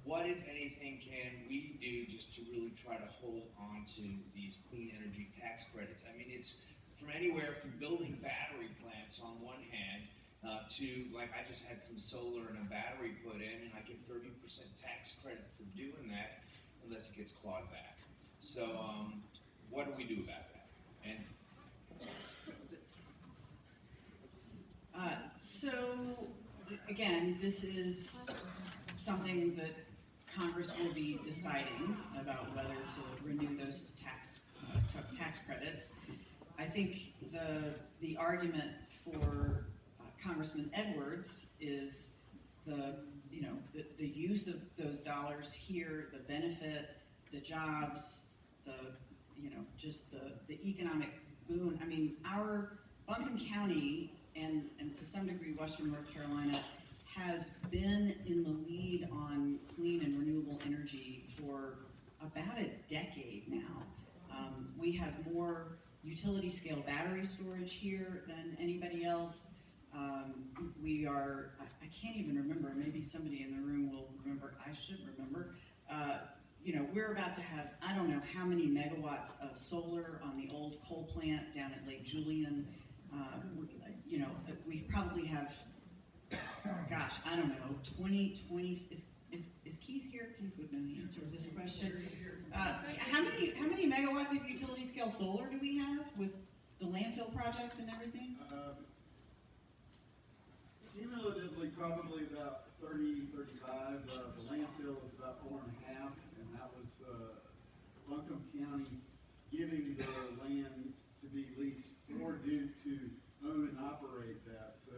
what, if anything, can we do just to really try to hold on to these clean energy tax credits? I mean, it's from anywhere from building battery plants on one hand, to, like, I just had some solar and a battery put in, and I get 30% tax credit for doing that, unless it gets clawed back. So, what do we do about that? And so, again, this is something that Congress will be deciding about whether to renew those tax credits. I think the argument for Congressman Edwards is the use of those dollars here, the benefit, the jobs, just the economic boon. I mean, our Buncombe County and to some degree Western North Carolina has been in the lead on clean and renewable energy for about a decade now. We have more utility scale battery storage here than anybody else. We are, I can't even remember, maybe somebody in the room will remember, I should remember, we're about to have, I don't know how many megawatts of solar on the old coal plant down at Lake Julian. We probably have, gosh, I don't know, Is Keith here? Keith would know the answer to this question. How many megawatts of utility scale solar do we have with the landfill project and everything? Cumulatively, probably about 30, 35. The landfill is about 4.5, and that was Buncombe County giving the land to be leased for Duke to own and operate that. So,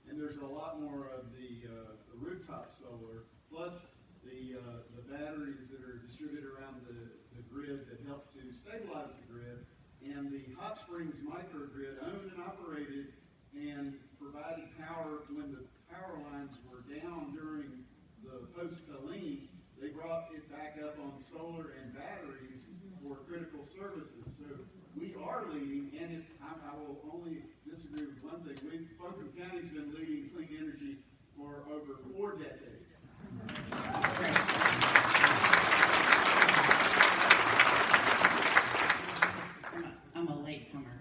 and there's a lot more of the rooftop solar, plus the batteries that are distributed around the grid that help to stabilize the grid, and the Hot Springs microgrid owned and operated and provided power when the power lines were down during the post-Helene. They brought it back up on solar and batteries for critical services. So we are leading, and I will only disagree with one thing. Buncombe County's been leading clean energy for over 4 decades. I'm a latecomer.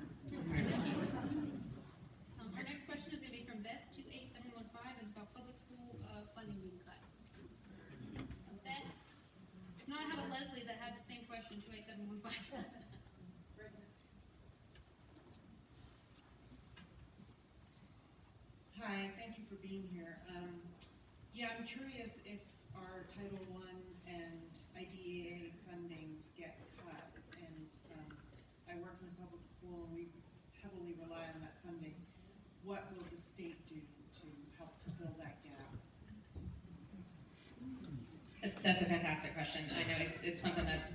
Our next question is going to be from Beth 28715. It's about public school funding being cut. Beth, if not, I have a Leslie that had the same question 28715. Hi, thank you for being here. Yeah, I'm curious if our Title I and IDEA funding get cut, and I work in a public school and we heavily rely on that funding. What will the state do to help to fill that gap? That's a fantastic question. I know it's something that's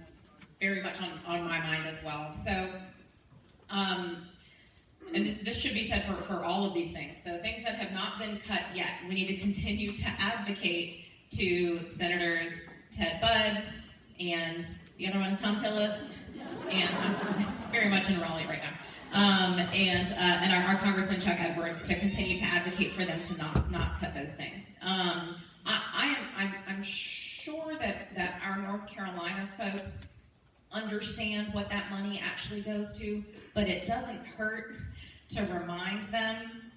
very much on my mind as well. So, and this should be said for all of these things. So things that have not been cut yet, we need to continue to advocate to Senators Ted Budd and the other one, Tom Tillis, and I'm very much in Raleigh right now, and our Congressman Chuck Edwards to continue to advocate for them to not cut those things. I'm sure that our North Carolina folks understand what that money actually goes to, but it doesn't hurt to remind them.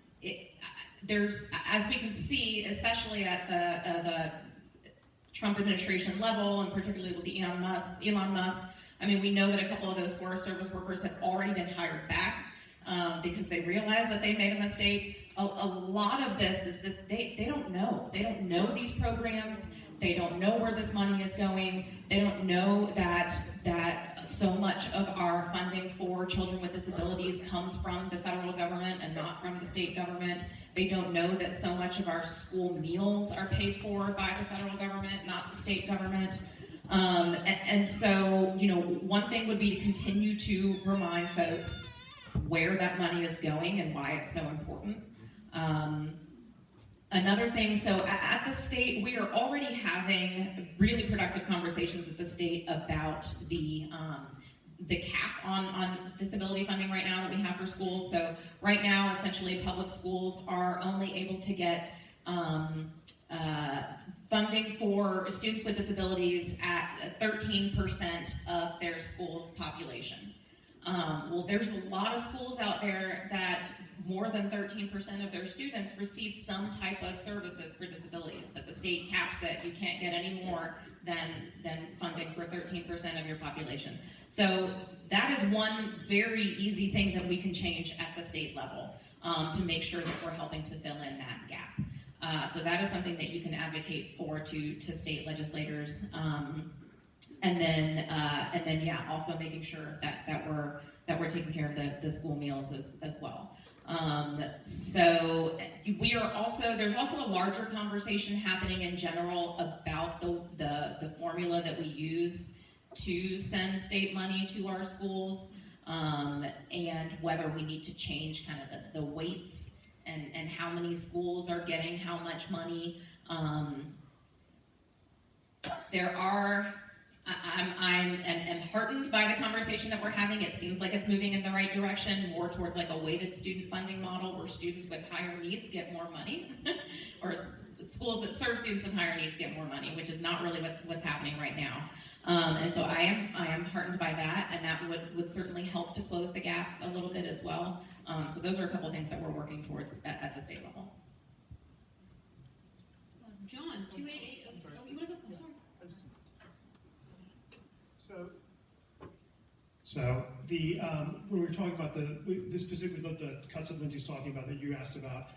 There's, as we can see, especially at the Trump administration level, and particularly with the Elon Musk. I mean, we know that a couple of those Forest Service workers have already been hired back because they realize that they made a mistake. A lot of this is this. They don't know. They don't know these programs. They don't know where this money is going. They don't know that so much of our funding for children with disabilities comes from the federal government and not from the state government. They don't know that so much of our school meals are paid for by the federal government, not the state government. And so, you know, one thing would be to continue to remind folks where that money is going and why it's so important. Another thing, so at the state, we are already having really productive conversations at the state about the cap on disability funding right now that we have for schools. So right now, essentially, public schools are only able to get funding for students with disabilities at 13% of their school's population. Well, there's a lot of schools out there that more than 13% of their students receive some type of services for disabilities, but the state caps it. You can't get any more than funding for 13% of your population. So that is one very easy thing that we can change at the state level to make sure that we're helping to fill in that gap. So that is something that you can advocate for to state legislators. And then, yeah, also making sure that we're taking care of the school meals as well. So we are also, there's also a larger conversation happening in general about the formula that we use to send state money to our schools, and whether we need to change kind of the weights and how many schools are getting how much money. I'm heartened by the conversation that we're having. It seems like it's moving in the right direction, more towards like a weighted student funding model where students with higher needs get more money, or schools that serve students with higher needs get more money, which is not really what's happening right now. And so I am heartened by that, and that would certainly help to close the gap a little bit as well. So those are a couple things that we're working towards at the state level. John, 288. Oh, you want to go So when we were talking about this specifically, the cuts that Lindsey's talking about that you asked about,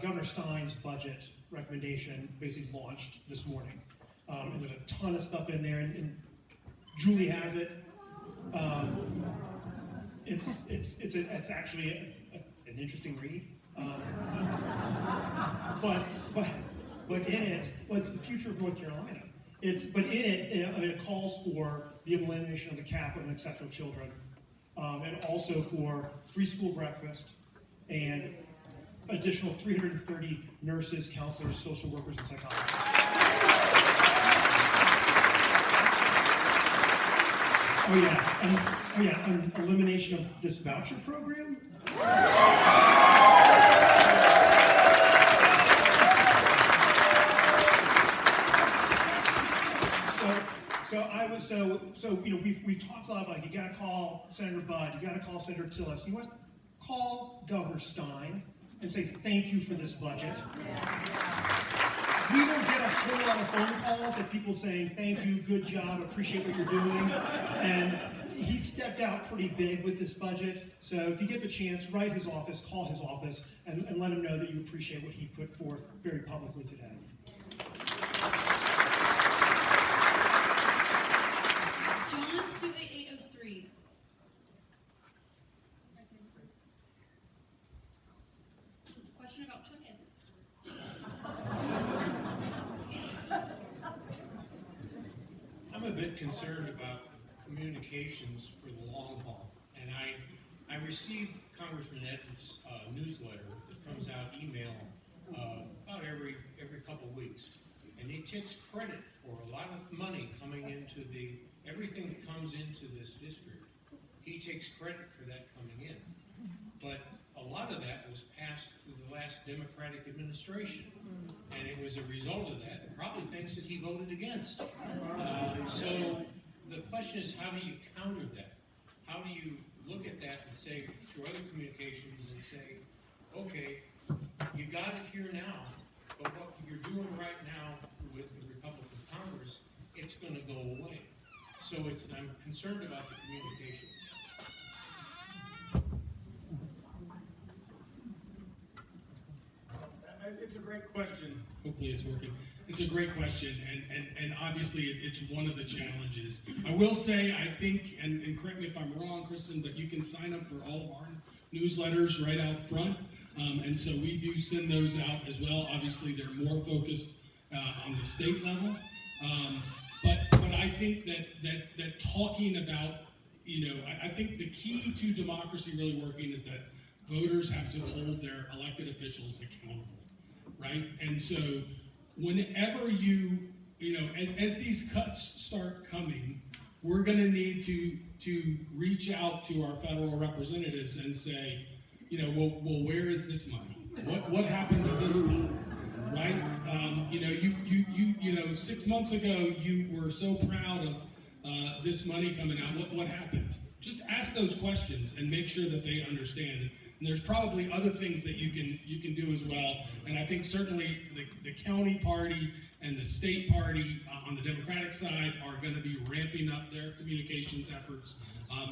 Governor Stein's budget recommendation basically launched this morning. And there's a ton of stuff in there, and Julie has it. It's actually an interesting read. But in it, it's the future of North Carolina. It calls for the elimination of the cap on unacceptable children, and also for free school breakfast and additional 330 nurses, counselors, social workers, and psychologists. And elimination of this voucher program. We've talked a lot about, you got to call Senator Budd, you got to call Senator Tillis. You want to call Governor Stein and say thank you for this budget. We don't get a whole lot of phone calls of people saying thank you, good job, appreciate what you're doing. And he stepped out pretty big with this budget. So if you get the chance, write his office, call his office, and let him know that you appreciate what he put forth very publicly today. John 28803. This is a question about chickens. I'm a bit concerned about communications for the long haul, and I received Congressman Edwards' newsletter that comes out email about every couple weeks, and he takes credit for a lot of money coming into everything that comes into this district. He takes credit for that coming in, but a lot of that was passed through the last Democratic administration, and it was a result of that, and probably things that he voted against. So the question is, how do you counter that? How do you look at that and say, through other communications, and say, okay, you got it here now, but what you're doing right now with the Republican Congress, it's going to go away. So I'm concerned about the communications. It's a great question. Hopefully it's working. It's a great question, and obviously it's one of the challenges. I will say, I think, and correct me if I'm wrong, Kristen, but you can sign up for all of our newsletters right out front, and so we do send those out as well. Obviously, they're more focused on the state level, but I think that talking about, I think the key to democracy really working is that voters have to hold their elected officials accountable. Right? And so whenever as these cuts start coming, we're going to need to reach out to our federal representatives and say, well, where is this money? What happened to this money? Right? 6 months ago, you were so proud of this money coming out. What happened? Just ask those questions and make sure that they understand. And there's probably other things that you can do as well. And I think certainly the county party and the state party on the Democratic side are going to be ramping up their communications efforts.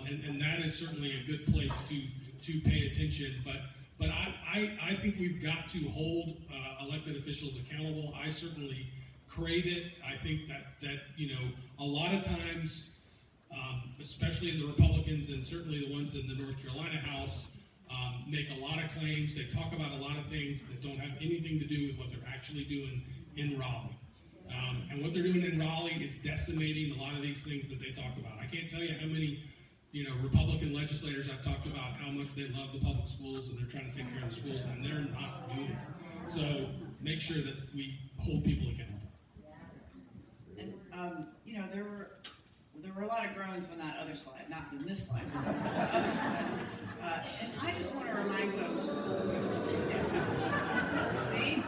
And that is certainly a good place to pay attention. But I think we've got to hold elected officials accountable. I certainly crave it. I think that a lot of times, especially in the Republicans and certainly the ones in the North Carolina House, make a lot of claims. They talk about a lot of things that don't have anything to do with what they're actually doing in Raleigh. And what they're doing in Raleigh is decimating a lot of these things that they talk about. I can't tell you how many Republican legislators I've talked about how much they love the public schools and they're trying to take care of the schools, and they're not doing it. So make sure that we hold people accountable. And there were a lot of groans when that other slide, not in this slide, but on the other slide. And I just want to remind folks. See,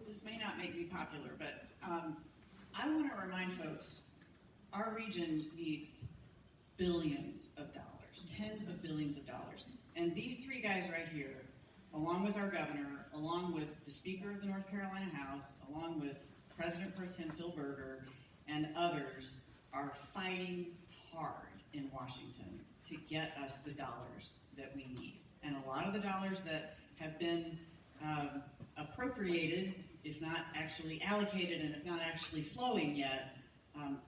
this may not make me popular, but I want to remind folks, our region needs billions of dollars, tens of billions of dollars. And these three guys right here, along with our governor, along with the Speaker of the North Carolina House, along with President Pro Tem Phil Berger, and others, are fighting hard in Washington to get us the dollars that we need. And a lot of the dollars that have been appropriated, if not actually allocated and if not actually flowing yet,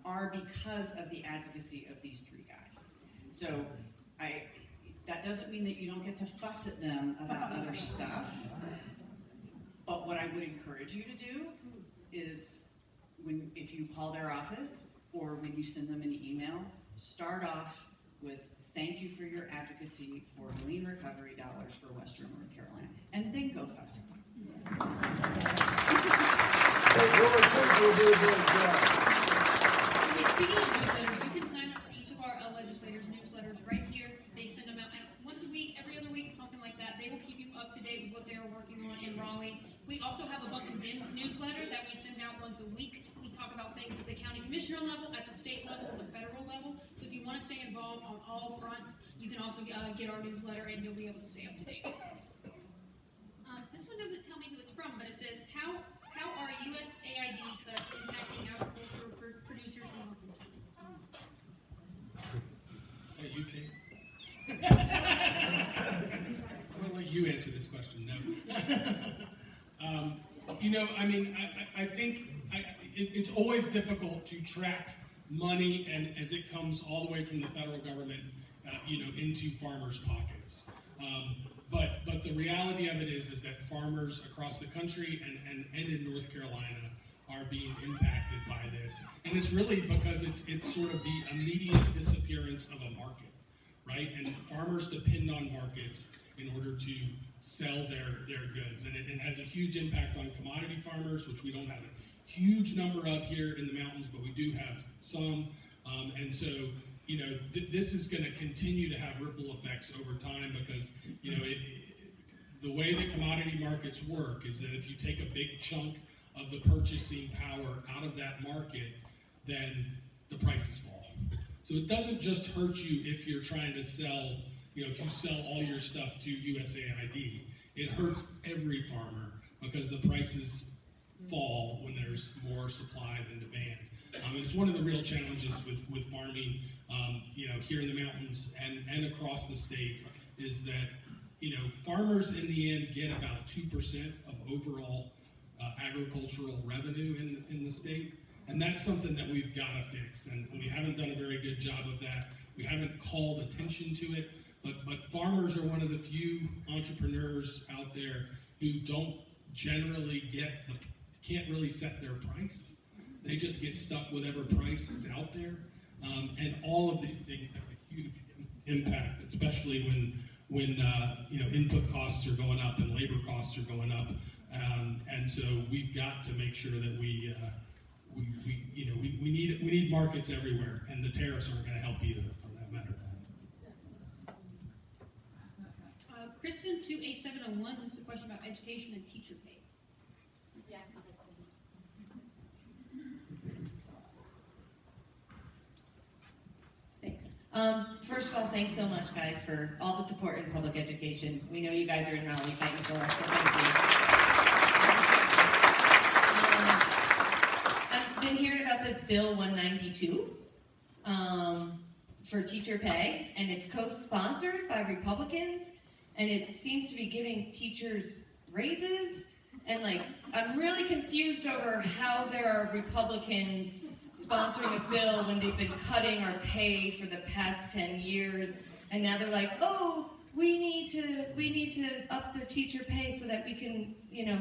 are because of the advocacy of these three guys. So that doesn't mean that you don't get to fuss at them about other stuff. But what I would encourage you to do is, if you call their office or when you send them an email, start off with thank you for your advocacy for lien recovery dollars for Western North Carolina, and then go fuss at them. Speaking of newsletters, you can sign up for each of our legislators' newsletters right here. They send them out once a week, every other week, something like that. They will keep you up to date with what they are working on in Raleigh. We also have a Buncombe Dims newsletter that we send out once a week. We talk about things at the county commissioner level, at the state level, and the federal level. So if you want to stay involved on all fronts, you can also get our newsletter and you'll be able to stay up to date. This one doesn't tell me who it's from, but it says, how are USAID cuts impacting agricultural producers in Norfolk County? Hey, you can. I'm gonna let you answer this question. No. I think it's always difficult to track money and as it comes all the way from the federal government, into farmers' pockets. But the reality of it is that farmers across the country and in North Carolina are being impacted by this. And it's really because it's sort of the immediate disappearance of a market, right? And farmers depend on markets in order to sell their goods. And it has a huge impact on commodity farmers, which we don't have a huge number of here in the mountains, but we do have some. And so, this is going to continue to have ripple effects over time because, the way the commodity markets work is that if you take a big chunk of the purchasing power out of that market, then the prices fall. So it doesn't just hurt you if you're trying to sell, if you sell all your stuff to USAID. It hurts every farmer because the prices fall when there's more supply than demand. It's one of the real challenges with farming, here in the mountains and across the state is that, farmers in the end get about 2% of overall agricultural revenue in the state. And that's something that we've got to fix. And we haven't done a very good job of that. We haven't called attention to it. But farmers are one of the few entrepreneurs out there who don't generally can't really set their price. They just get stuck with whatever price is out there. And all of these things have a huge impact, especially when input costs are going up and labor costs are going up. And so we've got to make sure that we need markets everywhere, and the tariffs aren't going to help either, for that matter. Kristen 28701, this is a question about education and teacher pay. Yeah. Thanks. First of all, thanks so much, guys, for all the support in public education. We know you guys are in Raleigh fighting for us, so thank you. I've been hearing about this Bill 192 for teacher pay, and it's co-sponsored by Republicans, and it seems to be giving teachers raises, and I'm really confused over how there are Republicans sponsoring a bill when they've been cutting our pay for the past 10 years, and now they're like, oh, we need to up the teacher pay so that we can,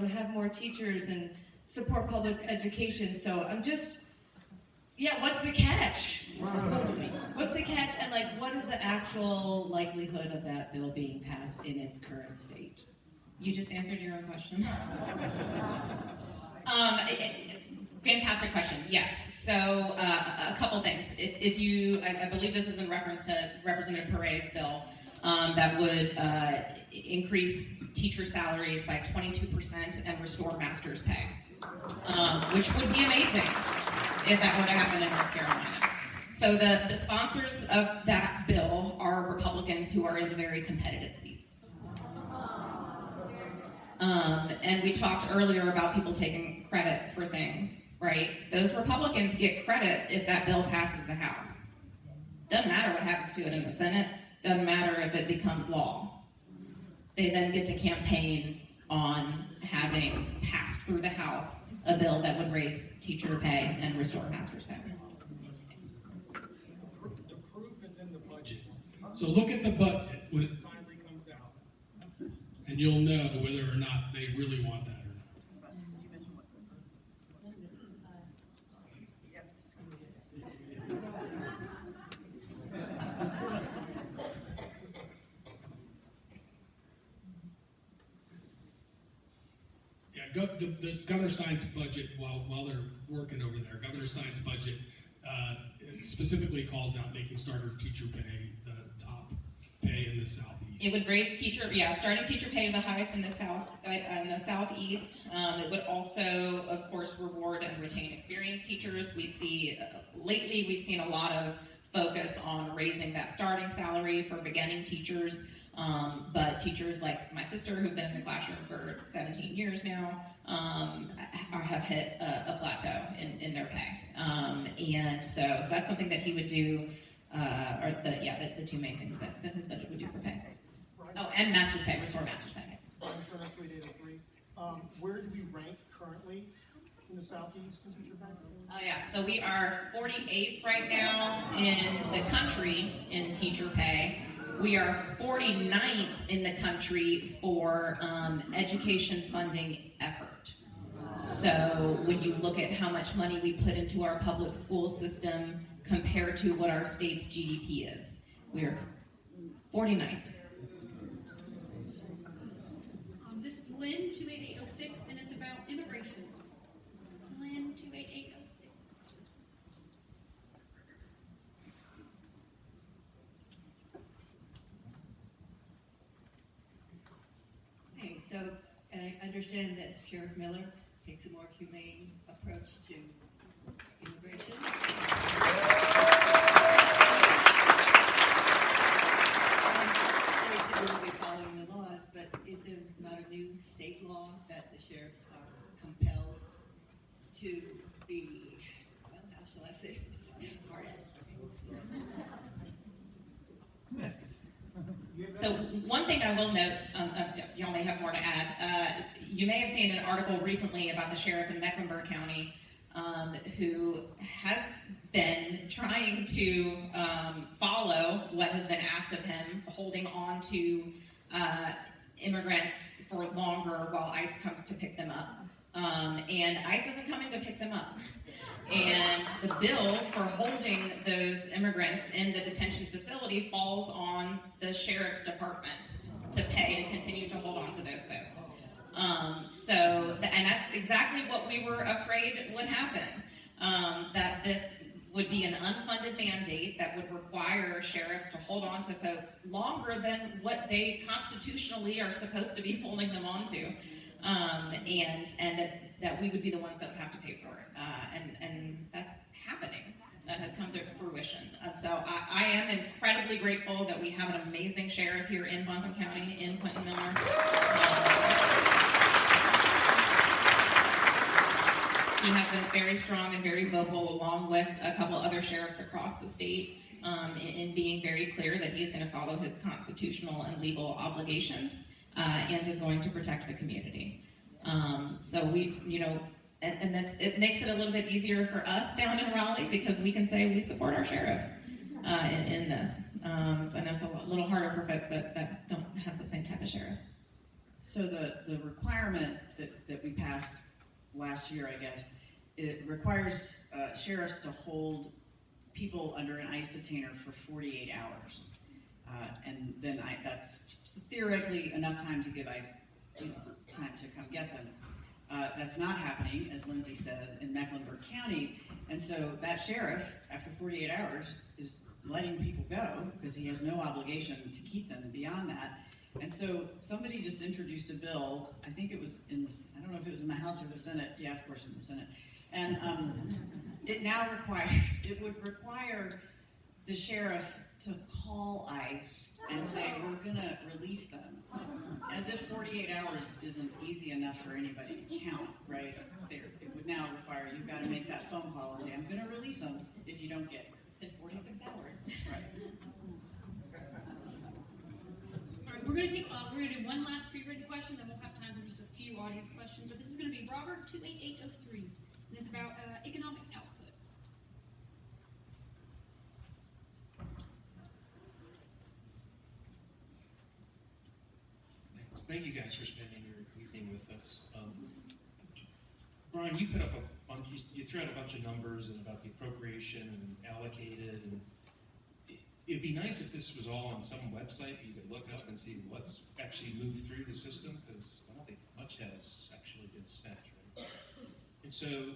have more teachers and support public education. So I'm just, what's the catch? What's the catch, and what is the actual likelihood of that bill being passed in its current state? You just answered your own question. Fantastic question. Yes. So a couple things. I believe this is in reference to Representative Perez's bill that would increase teacher salaries by 22% and restore master's pay, which would be amazing if that were to happen in North Carolina. So the sponsors of that bill are Republicans who are in very competitive seats. And we talked earlier about people taking credit for things, right? Those Republicans get credit if that bill passes the House. Doesn't matter what happens to it in the Senate, doesn't matter if it becomes law. They then get to campaign on having passed through the House a bill that would raise teacher pay and restore master's pay. The proof is in the budget. So look at the budget when it finally comes out, and you'll know whether or not they really want that or not. Yeah, this Governor Stein's budget, while they're working over there, Governor Stein's budget specifically calls out making starter teacher pay the top pay in the Southeast. It would raise starting teacher pay the highest in the Southeast. It would also, of course, reward and retain experienced teachers. We see, lately we've seen a lot of focus on raising that starting salary for beginning teachers. But teachers like my sister, who've been in the classroom for 17 years now, have hit a plateau in their pay. And so that's something that he would do, the two main things that his budget would do for pay. Oh, and master's pay, restore master's pay. Where do we rank currently in the Southeast in teacher pay? Oh yeah, so we are 48th right now in the country in teacher pay. We are 49th in the country for education funding effort. So when you look at how much money we put into our public school system compared to what our state's GDP is, we're 49th. This is Lynn 28806, and it's about immigration. Lynn 28806. Okay, so I understand that Sheriff Miller takes a more humane approach to immigration. States that will be following the laws, but is there not a new state law that the sheriffs are compelled to be, well, how shall I say this? Hard ass. So one thing I will note, y'all may have more to add. You may have seen an article recently about the sheriff in Mecklenburg County who has been trying to follow what has been asked of him, holding on to immigrants for longer while ICE comes to pick them up. And ICE isn't coming to pick them up. And the bill for holding those immigrants in the detention facility falls on the sheriff's department to pay to continue to hold on to those folks. And that's exactly what we were afraid would happen, that this would be an unfunded mandate that would require sheriffs to hold on to folks longer than what they constitutionally are supposed to be holding them on to, and that we would be the ones that would have to pay for it. And that's happening. That has come to fruition. And so I am incredibly grateful that we have an amazing sheriff here in Buncombe County, in Quentin Miller. He has been very strong and very vocal, along with a couple other sheriffs across the state, in being very clear that he is going to follow his constitutional and legal obligations, and is going to protect the community. So we, and it makes it a little bit easier for us down in Raleigh, because we can say we support our sheriff in this. And it's a little harder for folks that don't have the same type of sheriff. So the requirement that we passed last year, I guess, it requires sheriffs to hold people under an ICE detainer for 48 hours. And then that's theoretically enough time to give ICE time to come get them. That's not happening, as Lindsey says, in Mecklenburg County. And so that sheriff, after 48 hours, is letting people go because he has no obligation to keep them beyond that. And so somebody just introduced a bill, I think it was I don't know if it was in the House or the Senate, yeah, of course in the Senate. And it would require the sheriff to call ICE and say, we're gonna release them. As if 48 hours isn't easy enough for anybody to count, right? It would now require, you've got to make that phone call and say, I'm gonna release them if you don't get It's been 46 hours. right. All right, we're gonna do one last pre-written question, then we'll have time for just a few audience questions. But this is gonna be Robert 28803, and it's about economic output. Thank you guys for spending your evening with us. Brian, you put up you threw out a bunch of numbers and about the appropriation and allocated, and it'd be nice if this was all on some website that you could look up and see what's actually moved through the system, because I don't think much has actually been spent, right? And so,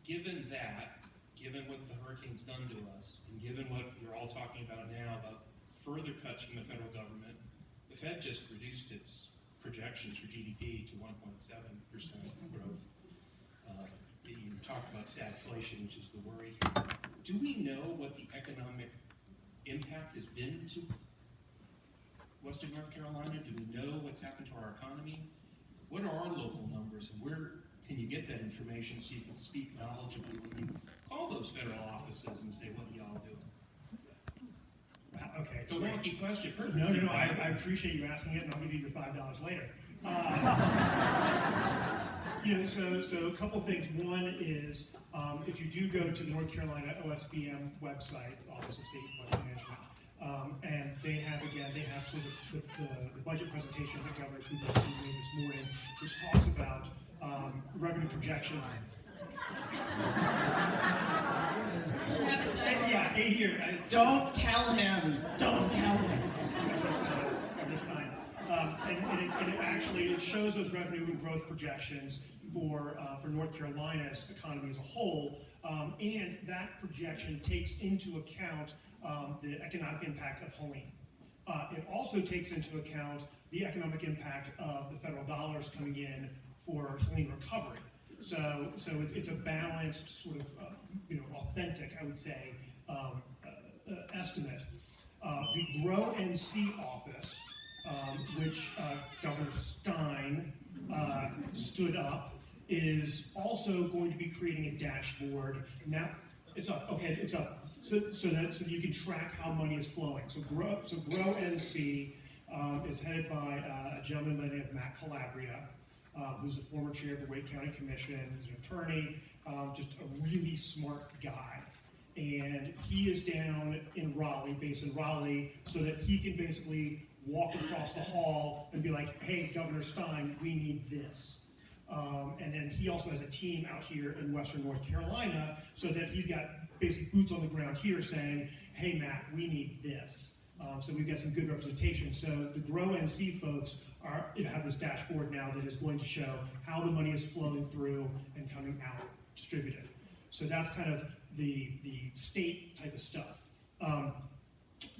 given that, given what the hurricane's done to us, and given what you're all talking about now about further cuts from the federal government, the Fed just reduced its projections for GDP to 1.7% growth. You talked about stagflation, which is the worry. Do we know what the economic impact has been to Western North Carolina? Do we know what's happened to our economy? What are our local numbers, and where can you get that information so you can speak knowledgeably when you call those federal offices and say, what are y'all doing? Okay. It's a wonky question. No, I appreciate you asking it, and I'll give you your $5 later. So a couple things. One is, if you do go to the North Carolina OSBM website, Office of State Budget Management, and they have sort of the budget presentation that Governor Cooper made this morning, which talks about revenue projections. Yeah, here. Don't tell him. Don't tell him. And it actually shows those revenue and growth projections for North Carolina's economy as a whole, and that projection takes into account the economic impact of Helene. It also takes into account the economic impact of the federal dollars coming in for Helene recovery. So it's a balanced, sort of authentic, I would say, estimate. The Grow NC office, which Governor Stein stood up, is also going to be creating a dashboard. Now, it's up. Okay, it's up. So that you can track how money is flowing. So Grow NC is headed by a gentleman by the name of Matt Calabria, who's the former chair of the Wake County Commission. He's an attorney, just a really smart guy. And he is down in Raleigh, based in Raleigh, so that he can basically walk across the hall and be like, hey, Governor Stein, we need this. And then he also has a team out here in Western North Carolina, so that he's got basically boots on the ground here saying, hey, Matt, we need this. So we've got some good representation. So the Grow NC folks have this dashboard now that is going to show how the money is flowing through and coming out distributed. So that's kind of the state type of stuff.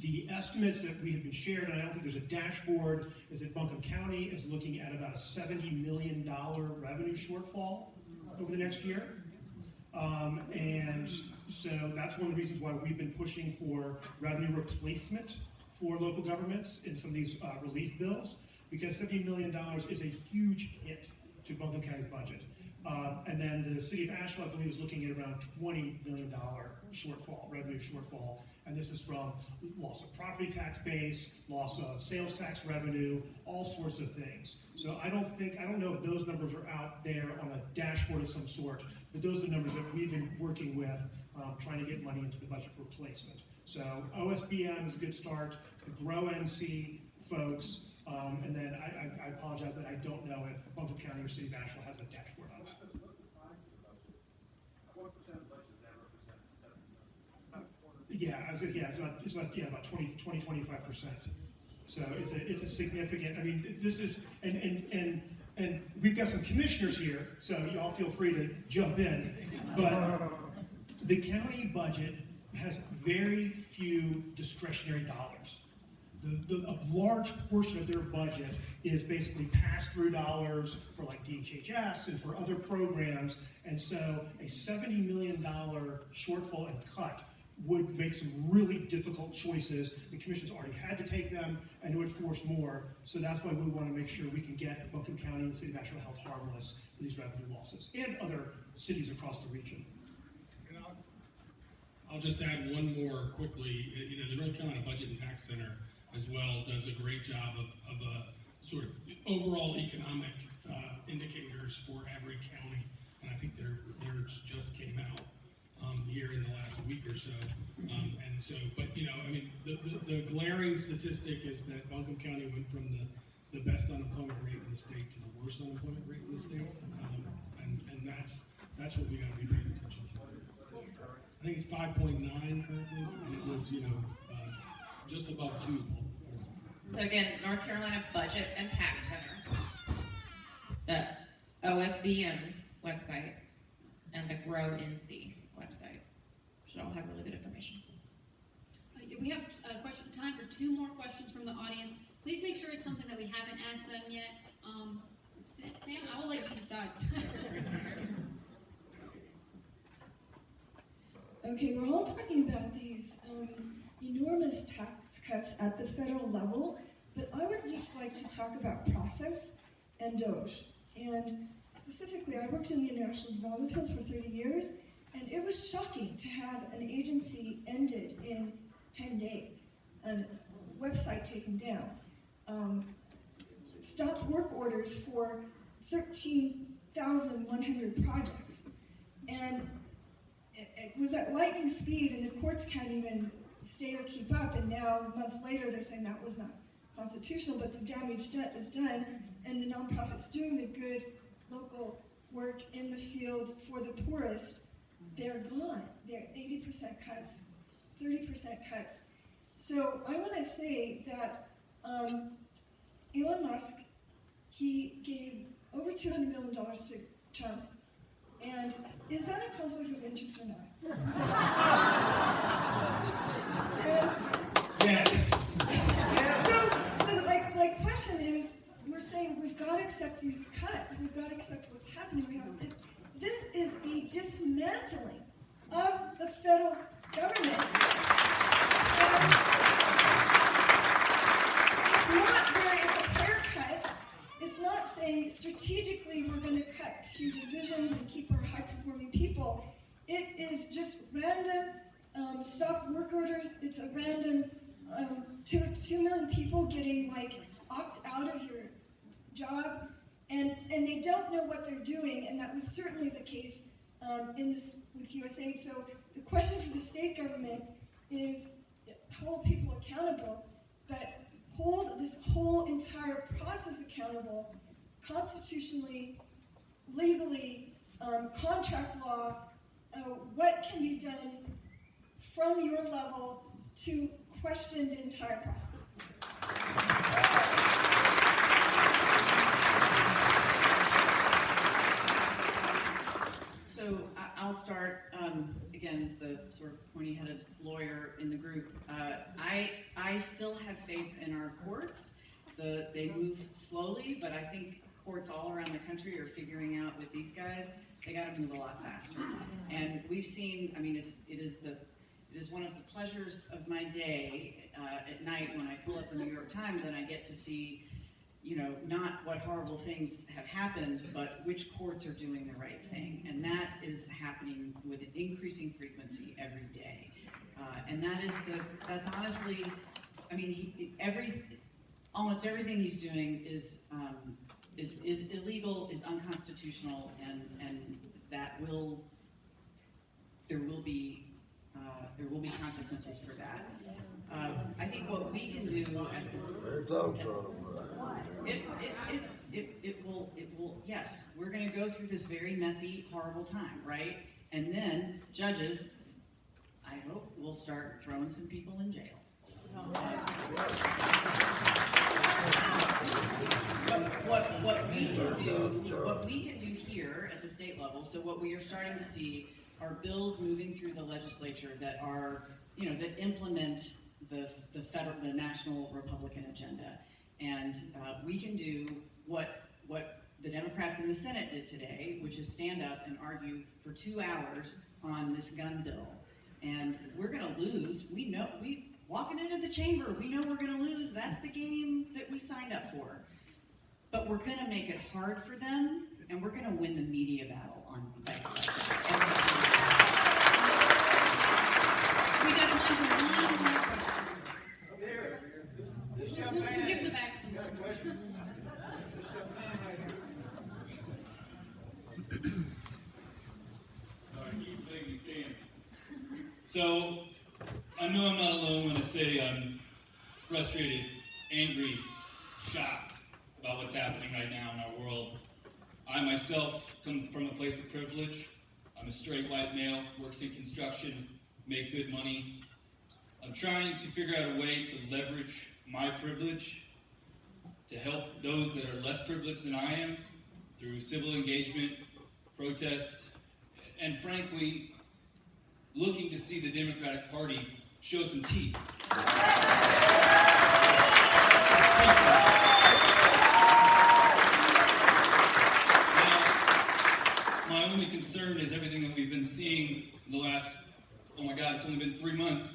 The estimates that we have been shared, and I don't think there's a dashboard, is that Buncombe County is looking at about a $70 million revenue shortfall over the next year. And so that's one of the reasons why we've been pushing for revenue replacement for local governments in some of these relief bills, because $70 million is a huge hit to Buncombe County's budget. And then the city of Asheville, I believe, is looking at around $20 million shortfall, revenue shortfall. And this is from loss of property tax base, loss of sales tax revenue, all sorts of things. So I don't know if those numbers are out there on a dashboard of some sort, but those are the numbers that we've been working with, trying to get money into the budget for replacement. So OSBM is a good start, the Grow NC folks, and then I apologize, but I don't know if Buncombe County or City of Asheville has a dashboard on it. What's the size of the budget? What percent of the budget does that represent? Yeah, about 25%. So it's a significant. I mean, this is and we've got some commissioners here, so y'all feel free to jump in. But the county budget has very few discretionary dollars. A large portion of their budget is basically pass-through dollars for like DHHS and for other programs, and so a $70 million shortfall and cut would make some really difficult choices. The commission's already had to take them, and it would force more. So that's why we want to make sure we can get Buncombe County and the city of Asheville held harmless for these revenue losses, and other cities across the region. And I'll just add one more quickly. You know, the North Carolina Budget and Tax Center as well does a great job of sort of overall economic indicators for every county, and I think theirs just came out here in the last week or so. And so, but you know, I mean, the glaring statistic is that Buncombe County went from the best unemployment rate in the state to the worst unemployment rate in the state, and that's what we got to be paying attention to. I think it's 5.9 currently, and it was, you know, just above 2. So again, North Carolina Budget and Tax Center, the OSBM website, and the Grow NC website should all have really good information. We have time for 2 more questions from the audience. Please make sure it's something that we haven't asked them yet. Sam, I will let you decide. Okay, we're all talking about these enormous tax cuts at the federal level, but I would just like to talk about process and DOGE. And specifically, I worked in the international development field for 30 years, and it was shocking to have an agency ended in 10 days, a website taken down, stop work orders for 13,100 projects. And it was at lightning speed, and the courts can't even stay or keep up, and now, months later, they're saying that was not constitutional, but the damage is done, and the nonprofits doing the good local work in the field for the poorest, they're gone. They're 80% cuts, 30% cuts. So I want to say that Elon Musk, he gave over $200 million to Trump. And is that a conflict of interest or not? So my question is, we're saying we've got to accept these cuts. We've got to accept what's happening. This is a dismantling of the federal government. It's a haircut. It's not saying strategically we're going to cut few divisions and keep our high-performing people. It is just random stop work orders. It's a random 2 million people getting opt out of your job, and they don't know what they're doing, and that was certainly the case with USAID. So the question for the state government is hold people accountable, but hold this whole entire process accountable constitutionally, legally, contract law. What can be done from your level to question the entire process? So I'll start, again, as the sort of pointy-headed lawyer in the group. I still have faith in our courts. They move slowly, but I think courts all around the country are figuring out with these guys, they got to move a lot faster. And we've seen, I mean, it is one of the pleasures of my day at night when I pull up the New York Times and I get to see, you know, not what horrible things have happened, but which courts are doing the right thing. And that is happening with an increasing frequency every day. And that's honestly, I mean, almost everything he's doing is illegal, is unconstitutional, and there will be consequences for that. I think what we can do at this, it will, yes, we're going to go through this very messy, horrible time, right? And then judges, I hope, will start throwing some people in jail. What we can do here at the state level, so what we are starting to see are bills moving through the legislature that are, you know, that implement the national Republican agenda. And we can do what the Democrats in the Senate did today, which is stand up and argue for 2 hours on this gun bill. And we're gonna lose. We know, walking into the chamber, we know we're gonna lose. That's the game that we signed up for. But we're gonna make it hard for them, and we're gonna win the media battle on fights like that. We got time for one more question. We'll give the back some more. So, I know I'm not alone when I say I'm frustrated, angry, shocked about what's happening right now in our world. I myself come from a place of privilege. I'm a straight white male, works in construction, make good money. I'm trying to figure out a way to leverage my privilege to help those that are less privileged than I am through civil engagement, protest, and frankly, looking to see the Democratic Party show some teeth. Now, my only concern is everything that we've been seeing in the last, oh my God, it's only been 3 months,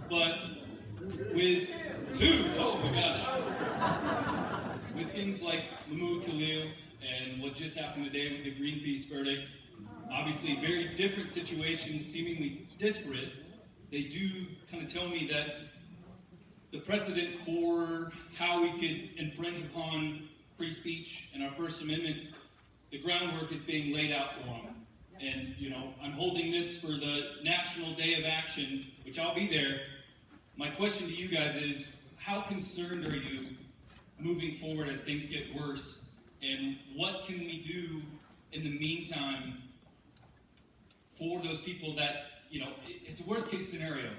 but with oh my gosh, with things like Mahmoud Khalil and what just happened today with the Greenpeace verdict, obviously very different situations, seemingly disparate, they do kind of tell me that the precedent for how we could infringe upon free speech and our First Amendment, the groundwork is being laid out for them. And, you know, I'm holding this for the National Day of Action, which I'll be there. My question to you guys is, how concerned are you moving forward as things get worse? And what can we do in the meantime for those people that, you know, it's a worst case scenario,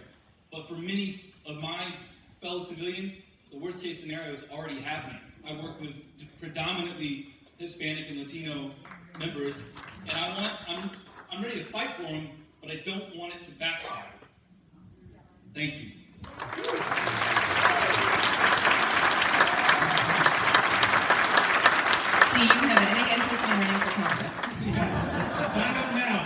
but for many of my fellow civilians, the worst case scenario is already happening. I work with predominantly Hispanic and Latino members, and I'm ready to fight for them, but I don't want it to backfire. Thank you. Do you have any interest in running for Congress? Sign up now.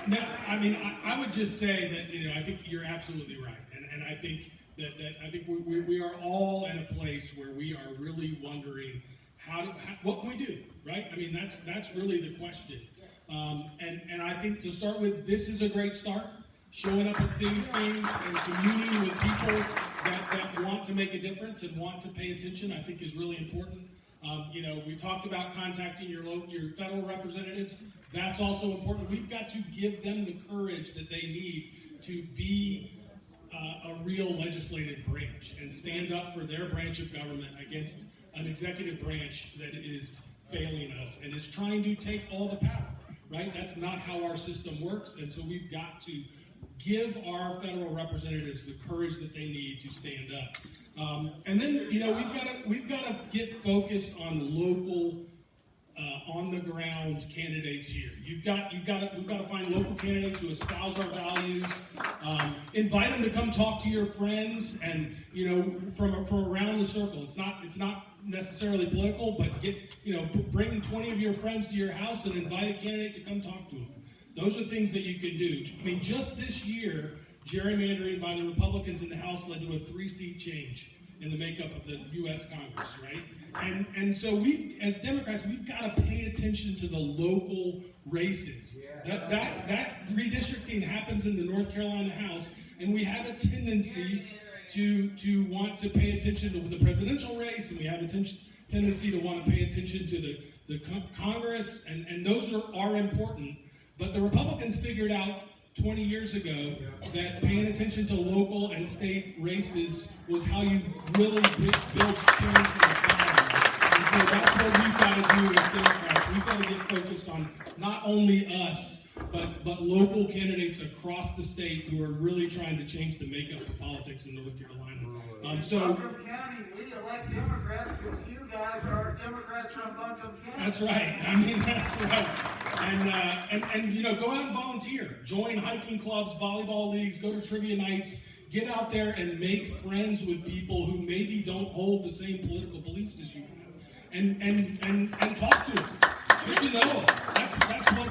No, I mean, I would just say that, you know, I think you're absolutely right. And I think that I think we are all in a place where we are really wondering what can we do, right? I mean, that's really the question. And I think to start with, this is a great start. Showing up at these things and communing with people that want to make a difference and want to pay attention, I think is really important. You know, we talked about contacting your federal representatives. That's also important. We've got to give them the courage that they need to be a real legislative branch and stand up for their branch of government against an executive branch that is failing us and is trying to take all the power, right? That's not how our system works, and so we've got to give our federal representatives the courage that they need to stand up. And then, you know, we've got to get focused on local, on the ground candidates here. We've got to find local candidates who espouse our values. Invite them to come talk to your friends, and, you know, from around the circle. It's not necessarily political, but bring 20 of your friends to your house and invite a candidate to come talk to them. Those are things that you can do. I mean, just this year, gerrymandering by the Republicans in the House led to a 3-seat change in the makeup of the U.S. Congress, right? And so we, as Democrats, we've got to pay attention to the local races. That redistricting happens in the North Carolina House, and we have a tendency to want to pay attention to the presidential race, and we have a tendency to want to pay attention to the Congress, and those are important. But the Republicans figured out 20 years ago that paying attention to local and state races was how you really build change in the economy. And so that's what we've got to do as Democrats. We've got to get focused on not only us, but local candidates across the state who are really trying to change the makeup of politics in North Carolina. Buncombe County, we elect Democrats because you guys are Democrats from Buncombe County. That's right. I mean, that's right. And you know, go out and volunteer. Join hiking clubs, volleyball leagues, go to trivia nights. Get out there and make friends with people who maybe don't hold the same political beliefs as you have. And talk to them. Get to know them. That's what,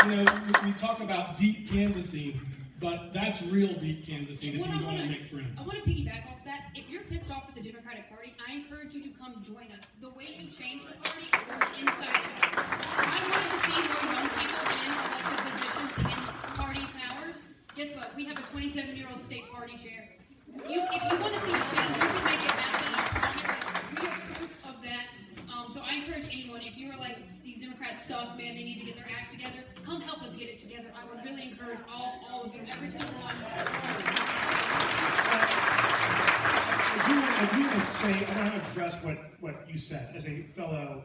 we talk about deep canvassing, but that's real deep canvassing if you want to make friends. I want to piggyback off that. If you're pissed off at the Democratic Party, I encourage you to come join us. The way you change the party is from the inside out. I wanted to see more young people in elected positions in party powers. Guess what? We have a 27-year-old state party chair. If you want to see a change, you can make it happen. I promise. We are proof of that. So I encourage anyone, if you're like, these Democrats suck, man, they need to get their act together, come help us get it together. I would really encourage all of you, every single one. I do want to say, I want to address what you said as a fellow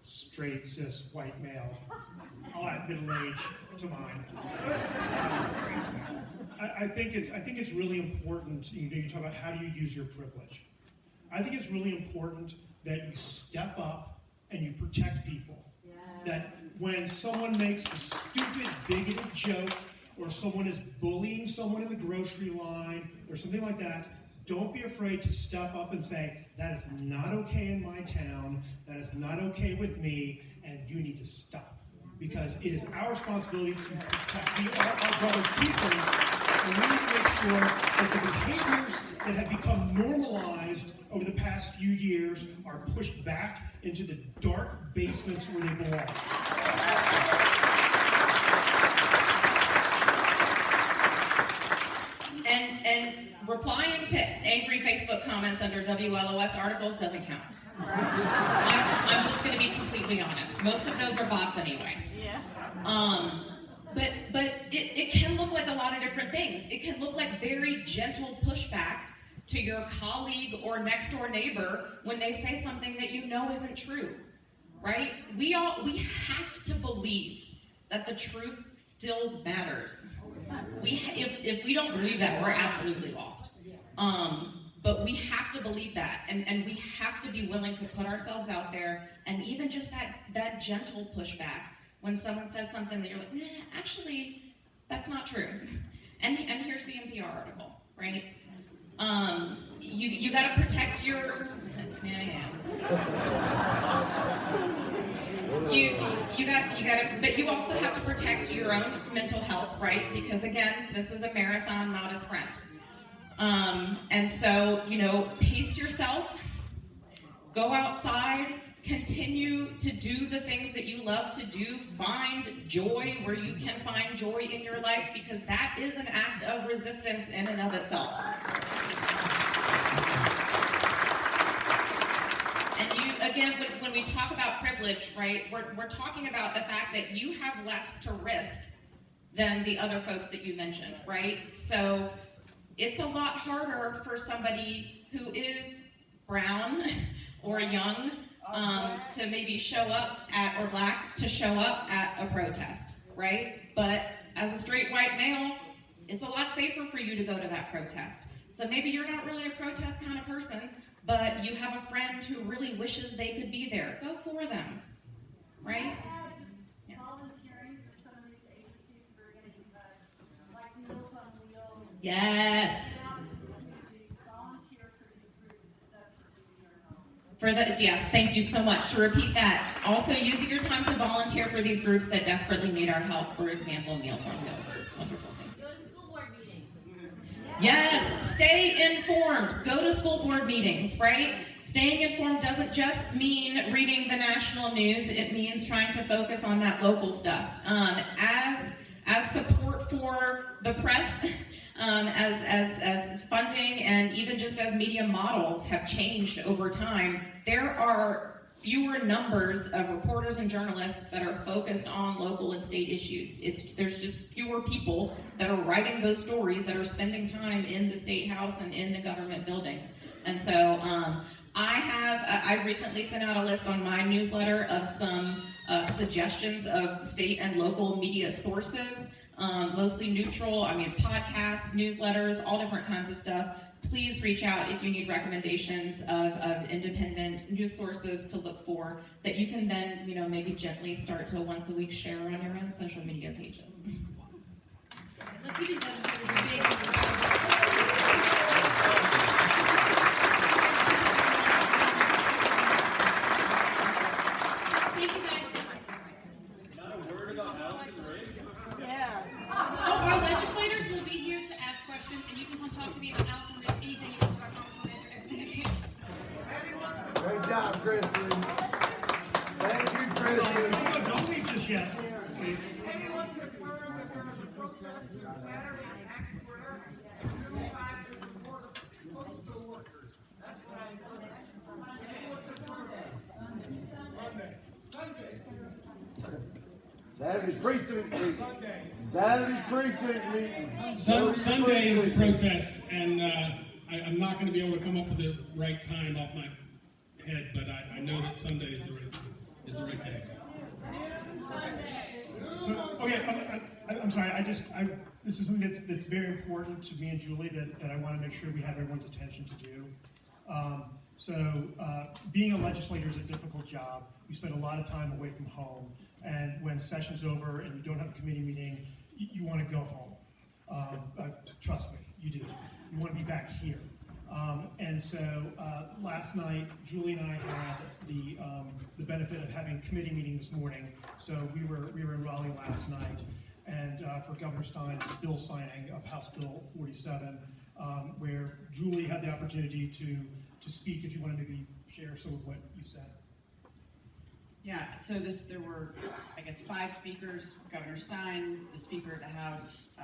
straight, cis, white male. I'll add middle age to mine. I think it's really important. You talk about how do you use your privilege. I think it's really important that you step up and you protect people. Yes. That when someone makes a stupid, bigoted joke, or someone is bullying someone in the grocery line, or something like that, don't be afraid to step up and say, that is not okay in my town, that is not okay with me, and you need to stop. Because it is our responsibility to protect our brother's keepers, and we need to make sure that the behaviors that have become normalized over the past few years are pushed back into the dark basements where they belong. And replying to angry Facebook comments under WLOS articles doesn't count. I'm just going to be completely honest. Most of those are bots anyway. Yeah. But it can look like a lot of different things. It can look like very gentle pushback to your colleague or next door neighbor when they say something that you know isn't true, right? We have to believe that the truth still matters. If we don't believe that, we're absolutely lost. But we have to believe that, and we have to be willing to put ourselves out there, and even just that gentle pushback when someone says something that you're like, nah, actually, that's not true. And here's the NPR article, right? You got to protect your. You got, but you also have to protect your own mental health, right? Because again, this is a marathon, not a sprint. And so, pace yourself, go outside, continue to do the things that you love to do, find joy where you can find joy in your life, because that is an act of resistance in and of itself. And again, when we talk about privilege, right, we're talking about the fact that you have less to risk than the other folks that you mentioned, right? So it's a lot harder for somebody who is brown or young to maybe show up at, or black, to show up at a protest, right? But as a straight white male, it's a lot safer for you to go to that protest. So maybe you're not really a protest kind of person, but you have a friend who really wishes they could be there. Go for them, right? Yeah. Volunteering for some of these agencies that are getting like Meals on Wheels. Yes. Volunteer for these groups that desperately need our help. Yes, thank you so much. To repeat that, also using your time to volunteer for these groups that desperately need our help, for example, Meals on Wheels. Wonderful. Go to school board meetings. Yes, stay informed. Go to school board meetings, right? Staying informed doesn't just mean reading the national news. It means trying to focus on that local stuff. As support for the press, as funding and even just as media models have changed over time, there are fewer numbers of reporters and journalists that are focused on local and state issues. There's just fewer people that are writing those stories, that are spending time in the state house and in the government buildings. And so I recently sent out a list on my newsletter of some suggestions of state and local media sources, mostly neutral, podcasts, newsletters, all different kinds of stuff. Please reach out if you need recommendations of independent news sources to look for that you can then, maybe gently start to once a week share on your own social media pages. Let's give these legislators a big Thank you guys so much. Not a word about Our legislators will be here to ask questions, and you can come talk to me about Allison Ridge, anything you want to. I promise I'll answer everything you can. Great job, Kristen. Thank you, Kristen. Don't leave just yet, please. Anyone confirm that there is a protest this Saturday in Act Square? Unified to support postal workers. That's what I heard. Anyone confirm that? Sunday. Saturday's precinct meeting. Saturday's precinct meeting. Sunday is a protest, and I'm not going to be able to come up with the right time off my head, but I know that Sunday is the right day. So, I'm sorry, this is something that's very important to me and Julie that I want to make sure we have everyone's attention to do. Being a legislator is a difficult job. You spend a lot of time away from home, and when session's over and you don't have a committee meeting, you want to go home. Trust me, you do. You want to be back here. Last night, Julie and I had the benefit of having committee meeting this morning. So we were in Raleigh last night, and for Governor Stein's bill signing of House Bill 47, where Julie had the opportunity to speak. If you want to maybe share some of what you said. Yeah, so there were, I guess, 5 speakers: Governor Stein, the Speaker of the House,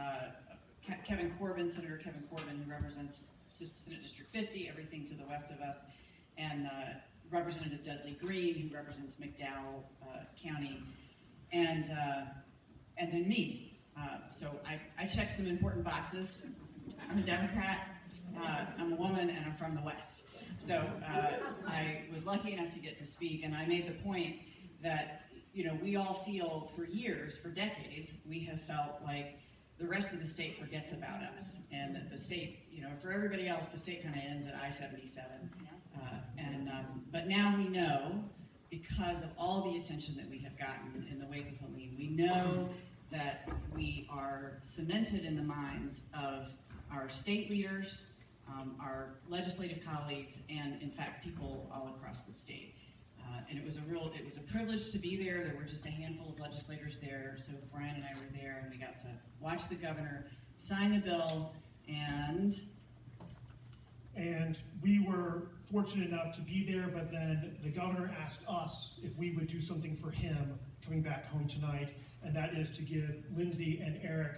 Kevin Corbin, Senator Kevin Corbin, who represents Senate District 50, everything to the west of us, and Representative Dudley Green, who represents McDowell County, and then me. So I checked some important boxes. I'm a Democrat, I'm a woman, and I'm from the West. So I was lucky enough to get to speak, and I made the point that, we all feel for years, for decades, we have felt like the rest of the state forgets about us. And the state, for everybody else, the state kind of ends at I-77. But now we know, because of all the attention that we have gotten in the wake of Helene, we know that we are cemented in the minds of our state leaders, our legislative colleagues, and in fact, people all across the state. And it was a privilege to be there. There were just a handful of legislators there. So Brian and I were there, and we got to watch the governor sign the bill, and we were fortunate enough to be there, but then the governor asked us if we would do something for him coming back home tonight, and that is to give Lindsey and Eric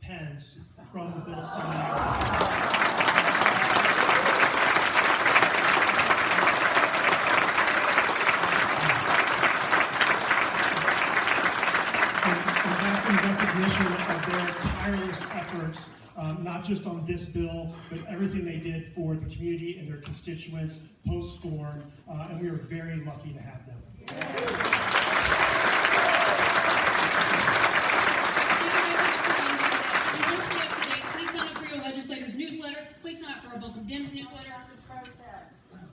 pens from the bill signing. In recognition of their tireless efforts, not just on this bill, but everything they did for the community and their constituents post-storm, and we are very lucky to have them. Please sign up for your legislators' newsletter. Please sign up for our Welcome Dems newsletter.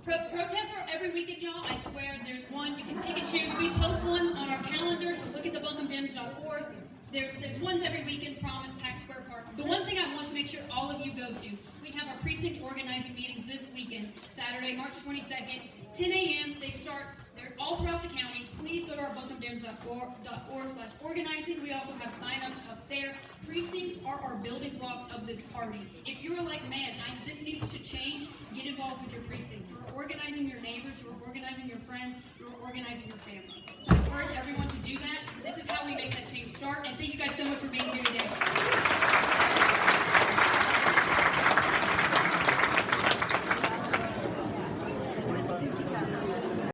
Protests are every weekend, y'all. I swear, there's one. You can pick and choose. We post ones on our calendar, so look at the welcomedems.org. There's ones every weekend, promise, Pack Square Park. The one thing I want to make sure all of you go to, we have our precinct organizing meetings this weekend, Saturday, March 22nd, 10 a.m. They're all throughout the county. Please go to our welcomedems.org/organizing. We also have sign-ups up there. Precincts are our building blocks of this party. If you're like, man, this needs to change, get involved with your precinct. You're organizing your neighbors, you're organizing your friends, you're organizing your family. So I encourage everyone to do that. This is how we make that change start, and thank you guys so much for being here today.